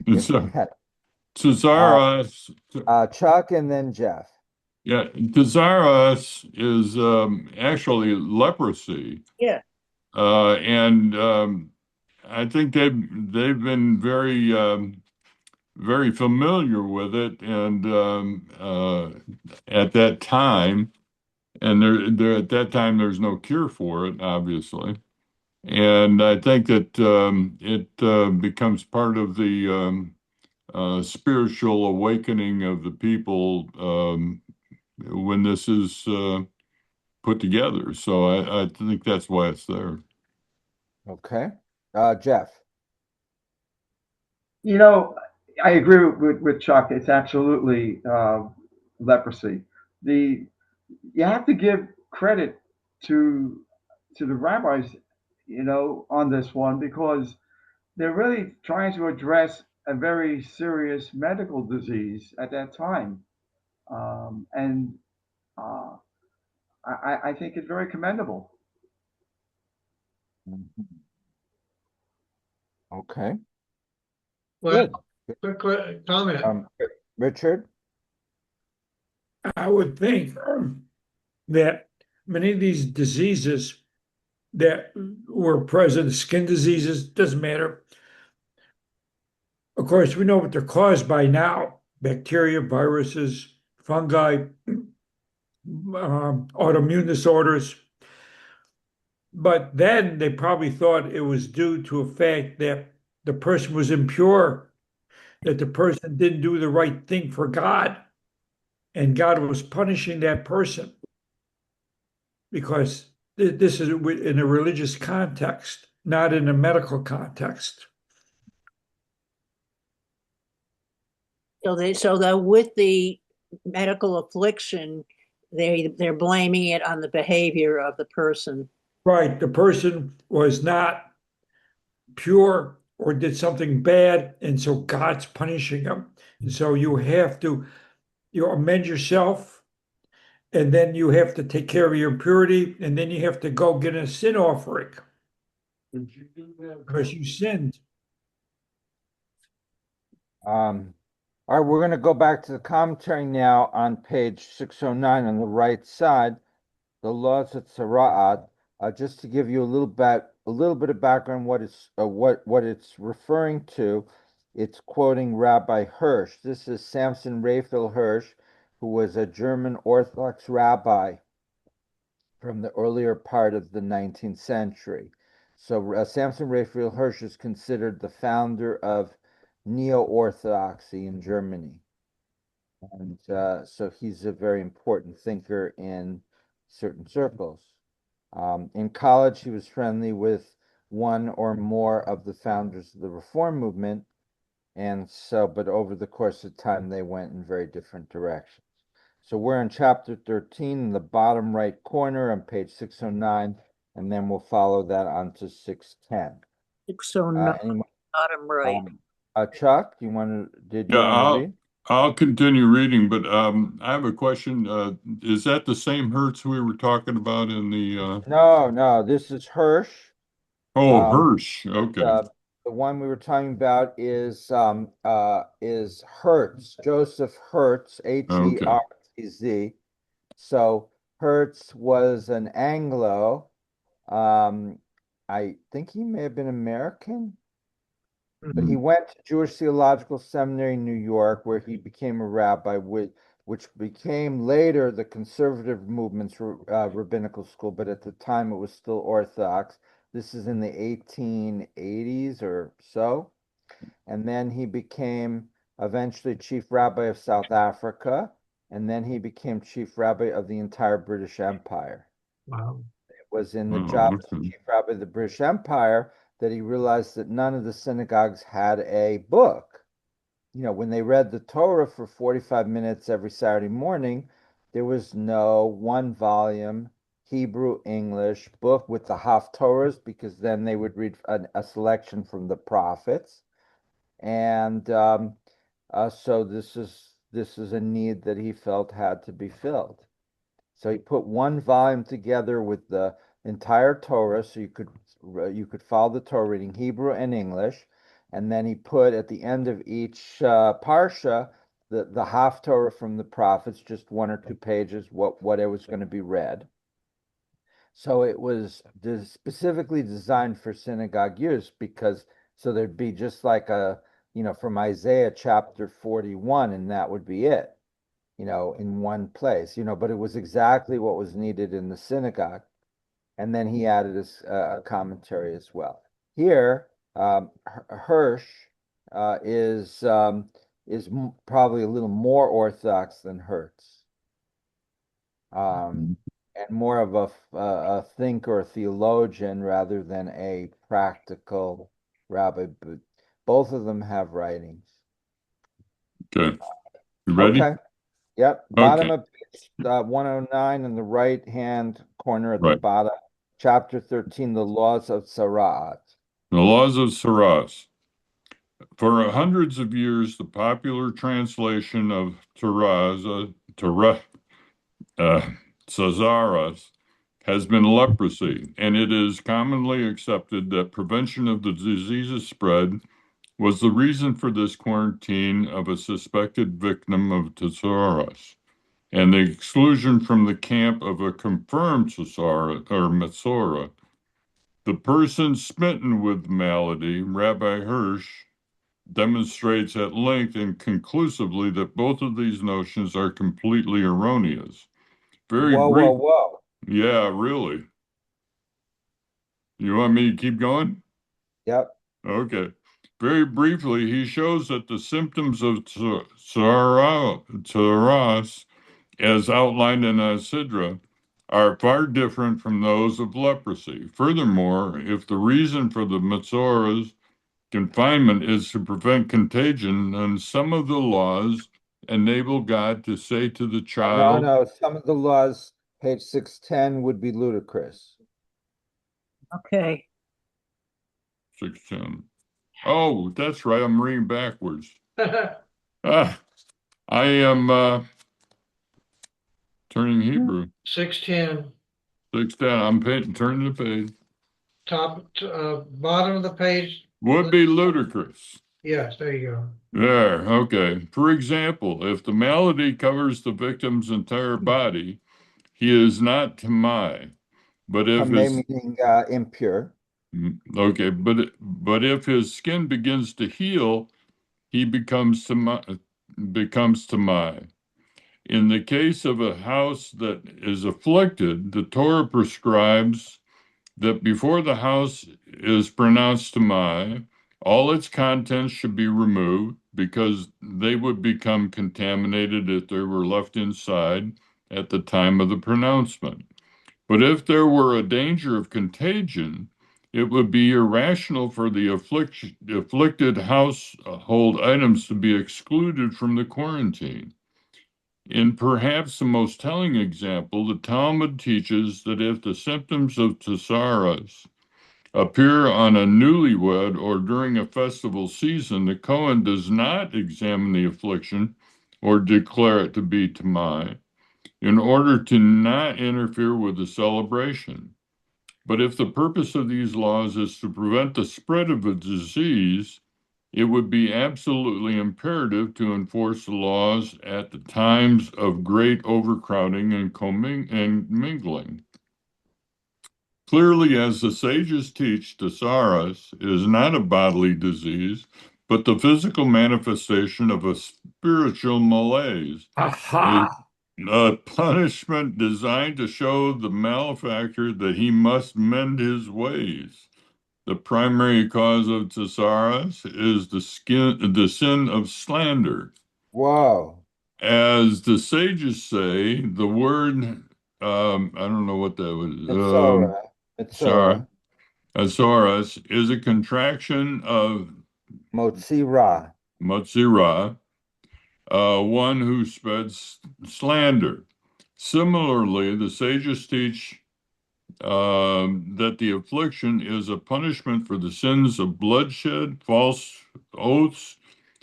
If So that, Tsaras, Chuck and then Jeff. yeah, Tsaras is actually leprosy. Yeah. And I think they've been very familiar with it, and at that time, and there at that time there's no cure for it, obviously. And I think that it becomes part of the spiritual awakening of the people when this is put together. So I think that's why it's there. Okay. Jeff. You know, I agree with Chuck. It's absolutely leprosy. The You have to give credit to the rabbis, on this one, because they're really trying to address a very serious medical disease at that time, and uh, I think it's very commendable. Mhm. Okay. Well, Good. quick comment. Richard. I would think that many of these diseases that were present, skin diseases, doesn't matter. Of course, we know what they're caused by now: bacteria, viruses, fungi, autoimmune disorders. But then they probably thought it was due to a fact that the person was impure, that the person didn't do the right thing for God, and God was punishing that person because this is in a religious context, not in a medical context. So that with the medical affliction, they're blaming it on the behavior of the person. Right, the person was not pure or did something bad, and so God's punishing them. And so you amend yourself, and then you have to take care of your impurity, and then you have to go get a sin offering because you sinned. All right, we're going to go back to the commentary now on page 609 on the right side, the laws of Tzara'at. Just to give you a little bit of background, what it's referring to. It's quoting Rabbi Hirsch. This is Samson Raphael Hirsch, who was a German Orthodox rabbi from the earlier part of the 19th century. So Samson Raphael Hirsch is considered the founder of neo-Orthodoxy in Germany. And so he's a very important thinker in certain circles. In college, he was friendly with one or more of the founders of the Reform movement. And so, but over the course of time, they went in very different directions. So we're in chapter 13 in the bottom right corner on page 609, and then we'll follow that on to 610. 609, Anyone, bottom right. Chuck, did you want to read? I'll continue reading, but I have a question. Is that the same Hertz we were talking about in the No, this is Hirsch. Hirsch. Okay. The one we were talking about is Hertz, Joseph Hertz, Okay. Hertz. So Hertz was an Anglo. I think he may have been American, but he went to Jewish Theological Seminary in New York, where he became a rabbi, which became later the conservative movement's rabbinical school, but at the time it was still Orthodox. This is in the 1880s or so. And then he became eventually chief rabbi of South Africa, and then he became chief rabbi of the entire British Empire. Wow. It was in the Oh, job as okay. chief rabbi of the British Empire that he realized that none of the synagogues had a book. You know, when they read the Torah for 45 minutes every Saturday morning, there was no one volume Hebrew English book with the Haftorahs, because then they would read a selection from the prophets. And so this is a need that he felt had to be filled. So he put one volume together with the entire Torah, so you could follow the Torah reading Hebrew and English, and then he put at the end of each parsha the Haftorah from the prophets, just 1 or 2 pages, what it was going to be read. So it was specifically designed for synagogue use, because so there'd be just like from Isaiah chapter 41, and that would be it, in one place, but it was exactly what was needed in the synagogue. And then he added a commentary as well. Here, Hirsch is probably a little more orthodox than Hertz. And more of a thinker, a theologian, rather than a practical rabbi. But both of them have writings. Okay. You ready? Okay. Yep. Okay. Bottom of page 109 in the right-hand corner at the Right. bottom, chapter 13, the laws of Tzara'at. The laws of Saras. For hundreds of years, the popular translation of Tzazaras has been leprosy, and it is commonly accepted that prevention of the disease's spread was the reason for this quarantine of a suspected victim of Tzazaras and the exclusion from the camp of a confirmed Tzara or Metzora. The person smitten with the malady, Rabbi Hirsch, demonstrates at length and conclusively that both of these notions are completely erroneous. Very brief. Whoa. Yeah, really. You want me to keep going? Yep. Okay. Very briefly, he shows that the symptoms of Tsaras, as outlined in Sidra, are far different from those of leprosy. Furthermore, if the reason for the Metzora's confinement is to prevent contagion, then some of the laws enable God to say to the child. No. Some of the laws, page 610, would be ludicrous. Okay. 610. Oh, that's right. I'm reading backwards. I am turning Hebrew. 610, 610. I'm turning the page. bottom of the page. Would be ludicrous. Yes, there you go. There, okay. For example, if the malady covers the victim's entire body, he is not tamai. But if Tamei meaning impure. okay, but if his skin begins to heal, he becomes tamai. In the case of a house that is afflicted, the Torah prescribes that before the house is pronounced tamai, all its contents should be removed, because they would become contaminated if they were left inside at the time of the pronouncement. But if there were a danger of contagion, it would be irrational for the afflicted household items to be excluded from the quarantine. In perhaps the most telling example, the Talmud teaches that if the symptoms of Tazria appear on a newlywed or during a festival season, the Kohen does not examine the affliction or declare it to be tamai in order to not interfere with the celebration. But if the purpose of these laws is to prevent the spread of a disease, it would be absolutely imperative to enforce the laws at the times of great overcrowding and mingling. Clearly, as the sages teach, Tazria is not a bodily disease, but the physical manifestation of a spiritual malaise. Aha! A punishment designed to show the malefactor that he must mend his ways. The primary cause of Tazria is the sin of slander. Whoa. As the sages say, the word, I don't know what that was. Metzora. Sorry. Metzora. Asaurus is a contraction of Motzira. Motzira, one who spreads slander. Similarly, the sages teach that the affliction is a punishment for the sins of bloodshed, false oaths,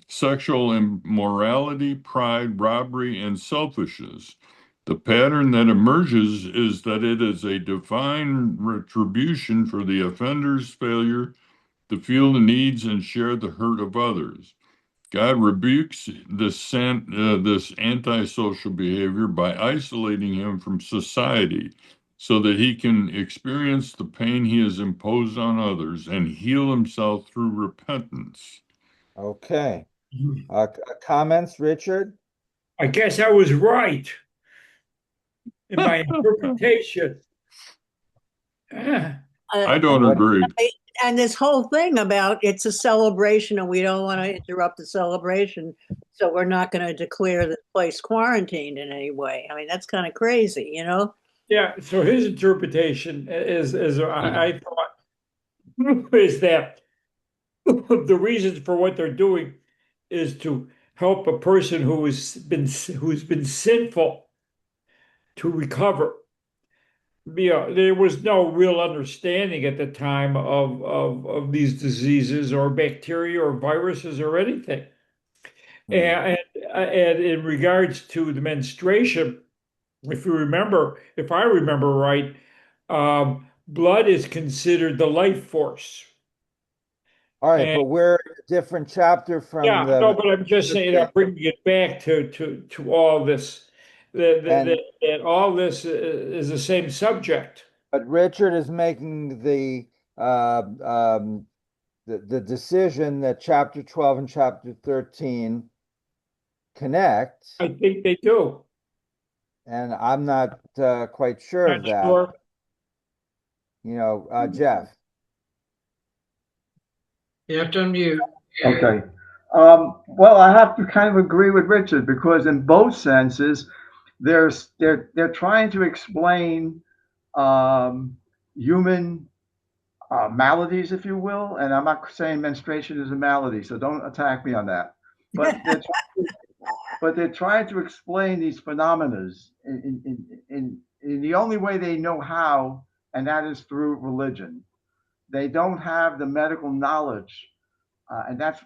sexual immorality, pride, robbery, and selfishness. The pattern that emerges is that it is a divine retribution for the offender's failure to feel the needs and share the hurt of others. God rebukes this antisocial behavior by isolating him from society so that he can experience the pain he has imposed on others and heal himself through repentance. Okay. Comments, Richard? I guess I was right in my interpretation. I don't What- agree. And this whole thing about it's a celebration and we don't want to interrupt the celebration, so we're not going to declare the place quarantined in any way. I mean, that's kind of crazy, you know? Yeah, so his interpretation is I thought is that the reasons for what they're doing is to help a person who's been sinful to recover. Yeah, there was no real understanding at the time of these diseases or bacteria or viruses or anything. And in regards to the menstruation, if I remember right, blood is considered the life force. All right, And but we're in a different chapter from yeah, the. no, but I'm just saying, I'm bringing it back to all this. That all this is the same subject. But Richard is making the decision that chapter 12 and chapter 13 connect, I think they do. and I'm not quite sure of Not that. sure. You know, Jeff. You have to unmute. Okay. Well, I have to kind of agree with Richard because in both senses, they're trying to explain human maladies, if you will, and I'm not saying menstruation is a malady, so don't attack me on that. But they're trying to explain these phenomena in the only way they know how, and that is through religion. They don't have the medical knowledge, and that's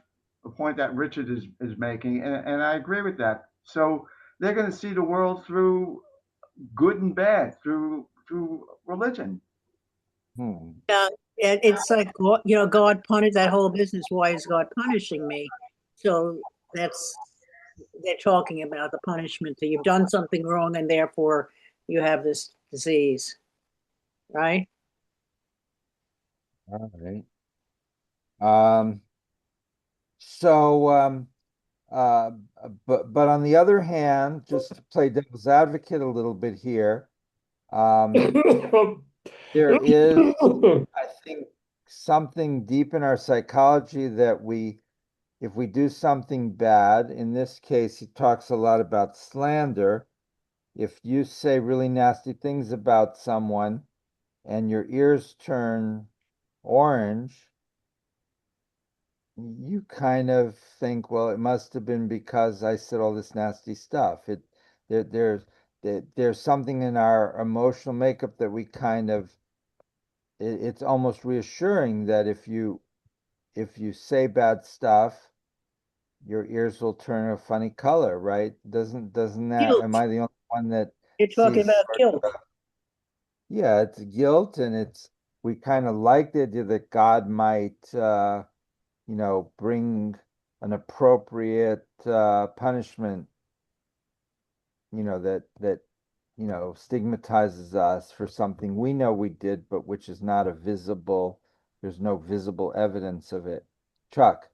the point that Richard is making, and I agree with that. So they're going to see the world through good and bad, through religion. Yeah, it's like, you know, God punished that whole business. Why is God punishing me? So they're talking about the punishment that you've done something wrong and therefore you have this disease, right? All right. But on the other hand, just to play devil's advocate a little bit here, there is, I think, something deep in our psychology that we if we do something bad, in this case, he talks a lot about slander. If you say really nasty things about someone and your ears turn orange, you kind of think, well, it must have been because I said all this nasty stuff. There's something in our emotional makeup that we kind of, it's almost reassuring that if you say bad stuff, your ears will turn a funny color, right? Doesn't that, am Guilt. I the only one that You're talking sees about sort guilt. of, yeah, it's guilt, and it's, we kind of like the idea that God might bring an appropriate punishment, that stigmatizes us for something we know we did, but which is not a visible, there's no visible evidence of it. Chuck.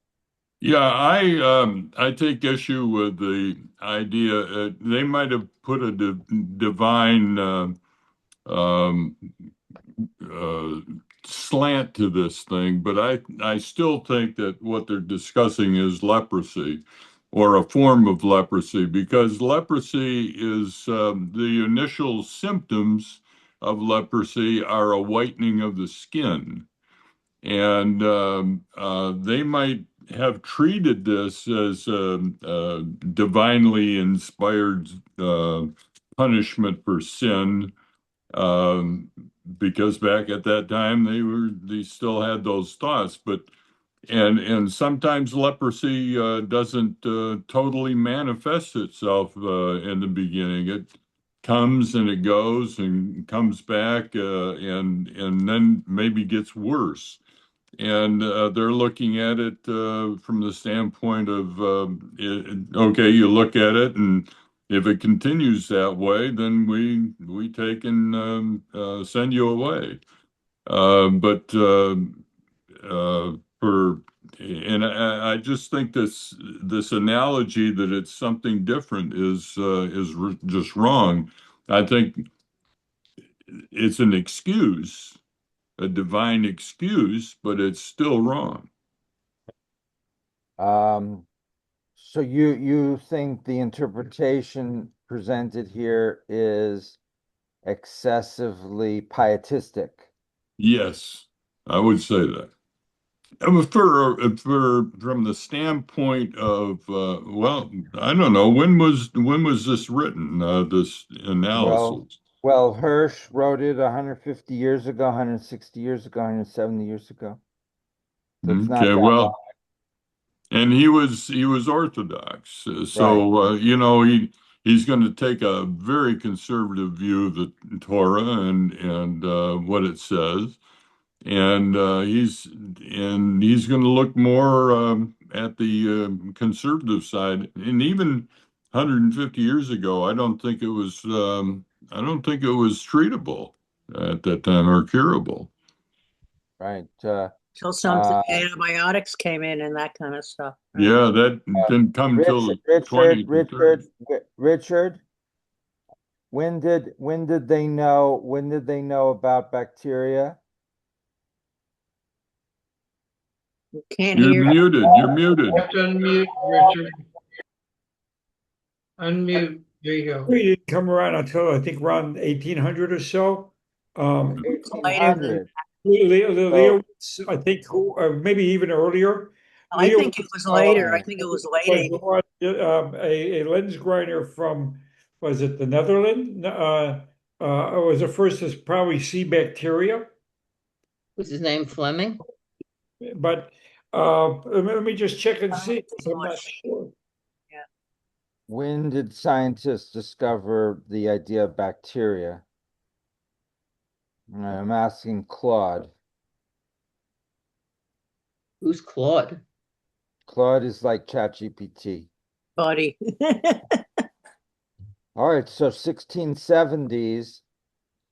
Yeah, I take issue with the idea they might have put a divine um, uh, slant to this thing, but I still think that what they're discussing is leprosy or a form of leprosy, because leprosy is the initial symptoms of leprosy are a whitening of the skin. And they might have treated this as divinely inspired punishment for sin, um, because back at that time they still had those thoughts. But and sometimes leprosy doesn't totally manifest itself in the beginning. It comes and it goes and comes back, and then maybe gets worse. And they're looking at it from the standpoint of, okay, you look at it, and if it continues that way, then we take and send you away. But for and I just think this analogy that it's something different is just wrong. I think it's an excuse, a divine excuse, but it's still wrong. Um, so you think the interpretation presented here is excessively pietistic? Yes, I would say that. For from the standpoint of well, I don't know, when was this written? This Well, analysis. well, Hirsch wrote it 150 years ago, 160 years ago, 170 years ago. So it's not Okay, that long. well, and he was Orthodox, Right. so he's going to take a very conservative view of the Torah and what it says. And he's going to look more at the conservative side. And even 150 years ago, I don't think it was treatable at that time or curable. Right. Till some Uh, antibiotics came in and that kind of stuff. Right. Yeah, that didn't come till Richard, the Richard, 20s and Richard, 30s. Richard, when did they know about bacteria? Can't You're hear. muted. You're muted. You have to unmute, Richard. Unmute. There you go. We didn't come around until I think around 1800 or so. It's later than 1800. Leo, So, I think, who maybe even earlier. I Leo think it was later. I right, think it was late was 80s. a lens grinder from, was it the Netherlands? It was the first to probably see bacteria, Was his name Fleming? but let me just check and see, 'cause I'm not sure. Yeah. when did scientists discover the idea of bacteria? I'm asking Claude. Who's Claude? Claude is like ChatGPT. Buddy. All right, so 1670s,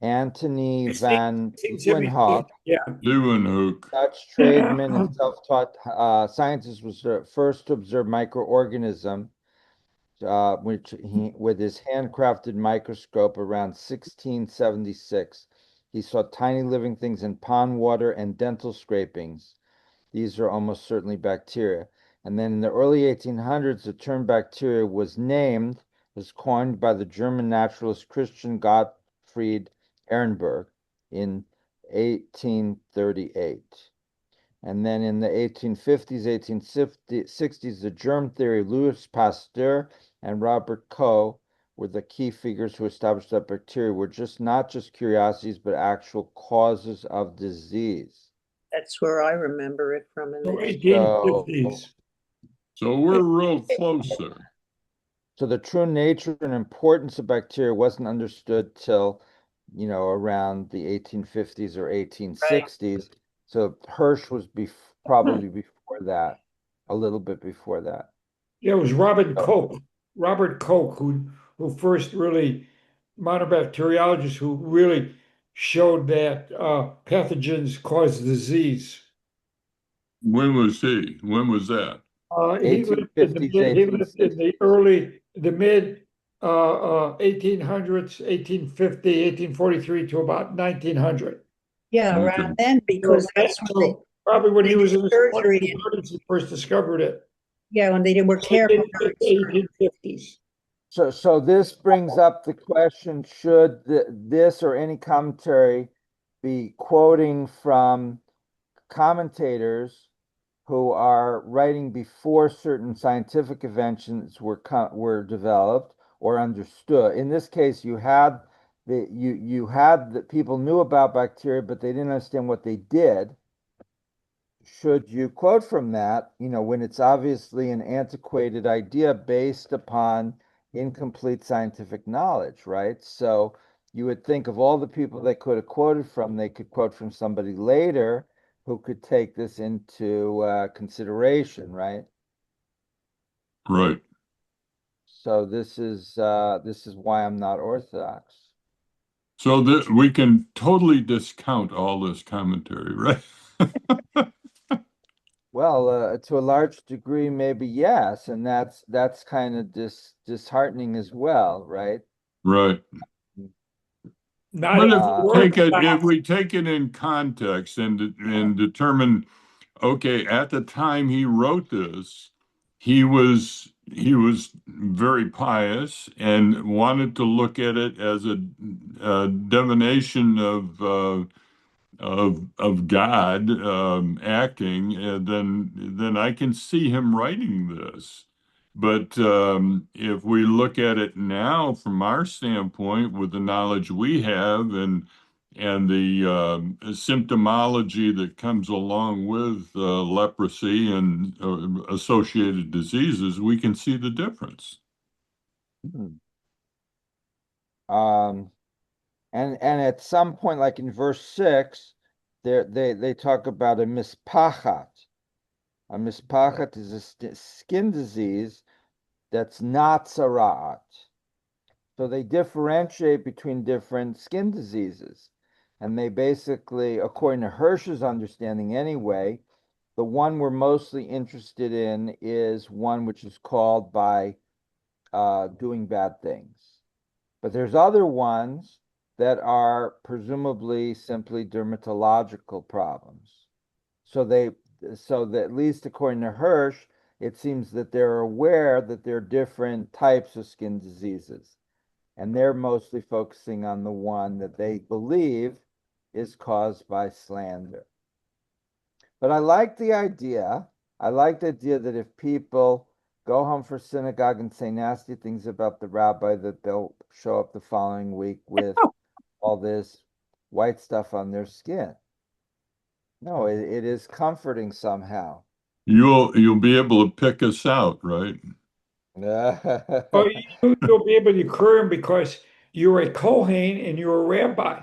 Anthony It's the van 1876. Leeuwenhoek, Yeah. Leeuwenhoek. Dutch tradesman and self-taught scientist, was the first to observe microorganism, which he, with his handcrafted microscope around 1676. He saw tiny living things in pond water and dental scrapings. These are almost certainly bacteria. And then in the early 1800s, the term bacteria was coined by the German naturalist Christian Gottfried Ehrenberg in 1838. And then in the 1850s, 1860s, the germ theory, Louis Pasteur and Robert Koch were the key figures who established that bacteria were not just curiosities, but actual causes of disease. That's where I remember it from. So In 1850s. So we're real close there. So the true nature and importance of bacteria wasn't understood till, around the 1850s or 1860s. So Hirsch was probably before that, a little bit before that. Yeah, it was Robert Koch, who first really monoBacteriologist who really showed that pathogens cause disease. When was he? When was that? He lived in the 1850s, he lived in the mid 1800s, 1850, 1843 to about 1900. Yeah, Okay. around then, because that's when So probably when they he was did in his surgery. 20s, 30s, he first discovered it. Yeah, when they were careful. 1850s. So this brings up the question, should this or any commentary be quoting from commentators who are writing before certain scientific inventions were developed or understood? In this case, you had the people knew about bacteria, but they didn't understand what they did. Should you quote from that, when it's obviously an antiquated idea based upon incomplete scientific knowledge, right? So you would think of all the people they could have quoted from, they could quote from somebody later who could take this into consideration, right? Right. So this is why I'm not Orthodox. So that we can totally discount all this commentary, right? Well, to a large degree, maybe yes, and that's kind of disheartening as well, right? Right. Not But if Orthodox. we take it in context and determine, okay, at the time he wrote this, he was very pious and wanted to look at it as a divination of God acting, then I can see him writing this. But if we look at it now from our standpoint, with the knowledge we have and the symptomology that comes along with leprosy and associated diseases, we can see the difference. Hmm. Um, and at some point, like in verse 6, they talk about a mispachat. A mispachat is a skin disease that's not tzara'at. So they differentiate between different skin diseases. And they basically, according to Hirsch's understanding anyway, the one we're mostly interested in is one which is called by doing bad things. But there's other ones that are presumably simply dermatological problems. So that at least according to Hirsch, it seems that they're aware that there are different types of skin diseases. And they're mostly focusing on the one that they believe is caused by slander. But I like the idea. I like the idea that if people go home for synagogue and say nasty things about the rabbi, that they'll show up the following week with all this white stuff on their skin. No, it is comforting somehow. You'll be able to pick us out, right? Oh, you'll be able to cure him because you're a Kohen and you're a rabbi.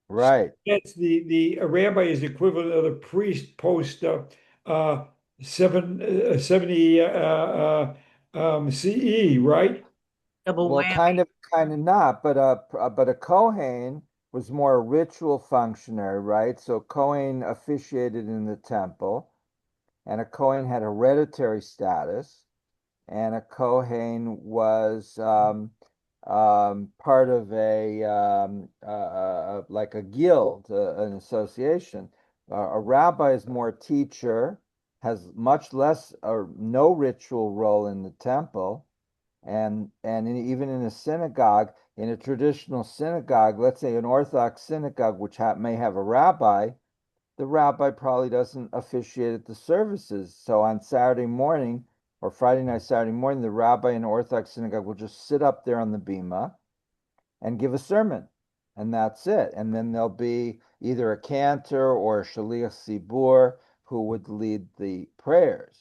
Right. That's a rabbi is the equivalent of the priest post 70 CE, right? double Well, whammy. kind of not, but a Kohen was more a ritual functionary, right? So Kohen officiated in the temple, and a Kohen had hereditary status, and a Kohen was part of like a guild, an association. A rabbi is more teacher, has much less or no ritual role in the temple. And even in a synagogue, in a traditional synagogue, let's say an Orthodox synagogue, which may have a rabbi, the rabbi probably doesn't officiate at the services. So on Saturday morning or Friday night, Saturday morning, the rabbi in an Orthodox synagogue will just sit up there on the bima and give a sermon, and that's it. And then there'll be either a cantor or a shaliach tzibur who would lead the prayers.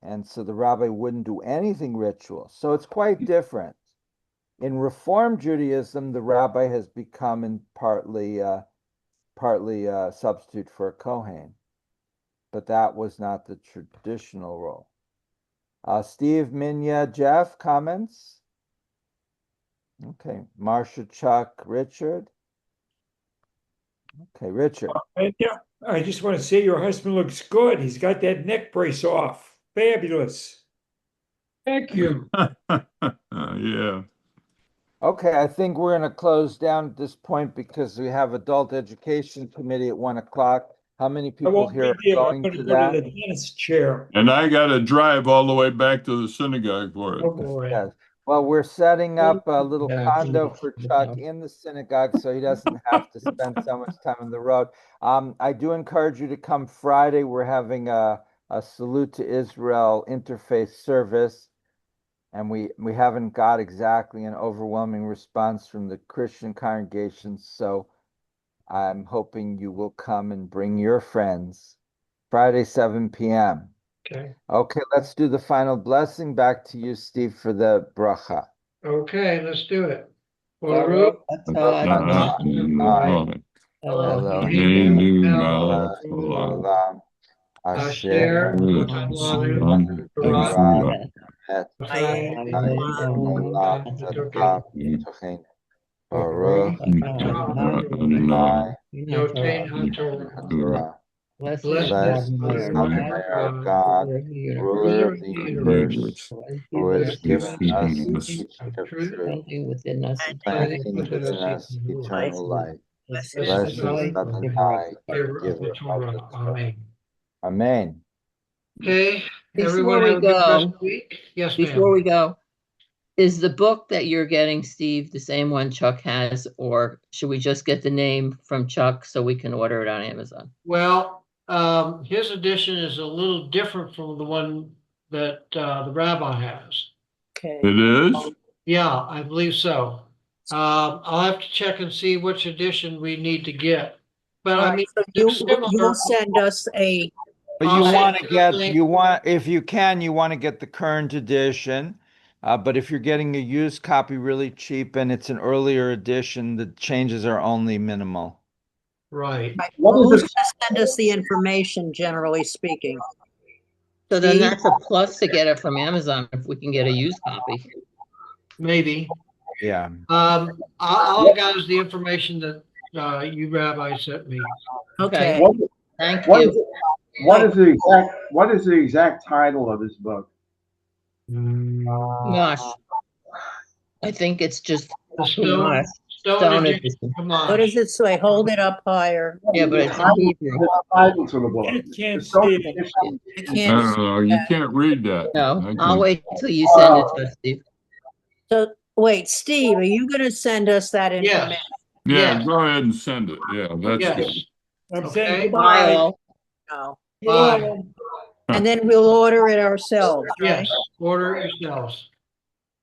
And so the rabbi wouldn't do anything ritual. So it's quite different. In Reform Judaism, the rabbi has become partly a substitute for a Kohen, but that was not the traditional role. Steve, Minya, Jeff, comments? Okay, Marcia, Chuck, Richard. Okay, Richard. Yeah, I just want to say your husband looks good. He's got that neck brace off. Fabulous. Thank you. Yeah. Okay, I think we're going to close down at this point because we have Adult Education Committee at 1:00. How many I people won't here be are there. I'm going going to to go to that? the dentist chair. And I got to drive all the way back to the synagogue for Oh, it. boy. Yes. Well, we're setting up a little Yeah, condo yeah. for Chuck in the synagogue so he doesn't have to spend so much time on the road. I do encourage you to come Friday. We're having a Salute to Israel interfaith service, and we haven't got exactly an overwhelming response from the Christian congregations, so I'm hoping you will come and bring your friends. Friday, 7 p.m. Okay. Okay, let's do the final blessing. Back to you, Steve, for the bracha. Okay, let's do it. Baruch Baruch atah Adonai Eloheinu Eloheinu melech melech haolam, asher asher natan Torah Torah et Aye. haolam v'tav tochen. Baruch Baruch atah Adonai Noten HaTorah. Torah. Blessed is Blessed God, Blessed is my is our Adonai God, our God, God, ruler ruler of of the the universe, universe, who has given us the the seed seed of of truth, truth, planting within us planting planting within within us us eternal life. eternal life. Blessed Blessed is Blessed is is Adonai, Adonai, giver of Adonai, the giver of the giver of Torah. the Torah. Amen. Amen. Okay, Before everyone we have a good rest of go, the week. Yes, before ma'am. we go, is the book that you're getting, Steve, the same one Chuck has, or should we just get the name from Chuck so we can order it on Amazon? Well, his edition is a little different from the one that the rabbi has. Okay. It is? Yeah, I believe so. I'll have to check and see which edition we need to get. But All I right, mean, so they're you will similar. send us a, But I'll you send want to you the get, link. if you can, you want to get the current edition. But if you're getting a used copy really cheap and it's an earlier edition, the changes are only minimal. Right. right, What well, is who's it? gonna send us the information, generally speaking? So then Steve? that's a plus to get it from Amazon if we can get a used copy. Maybe. Yeah. All I got is the information that you rabbi sent me. Okay, What, Thank what you. is it? What is the exact title of this book? Mosh. I think it's just The Mosh. Stone Stone Edition edition. Kamash. what does it say? Hold it up higher. Yeah, but The it's in title, Hebrew. the title to the book. I can't The Stone see it. Edition. I I can't don't see know. You that. can't read that. No, I I'll can. wait till you send it to us, Steve. So, wait, Steve, are you gonna send us that Yes. information? Yeah, Yes. go ahead and send it. Yeah, that's Yes. good. I'm saying Okay. Bye, goodbye. all. No. Bye. And then we'll order it ourselves, right? Yes. Order it yourselves.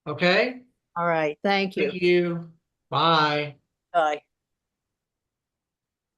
Okay. All right, thank you. Thank you. Bye. Bye.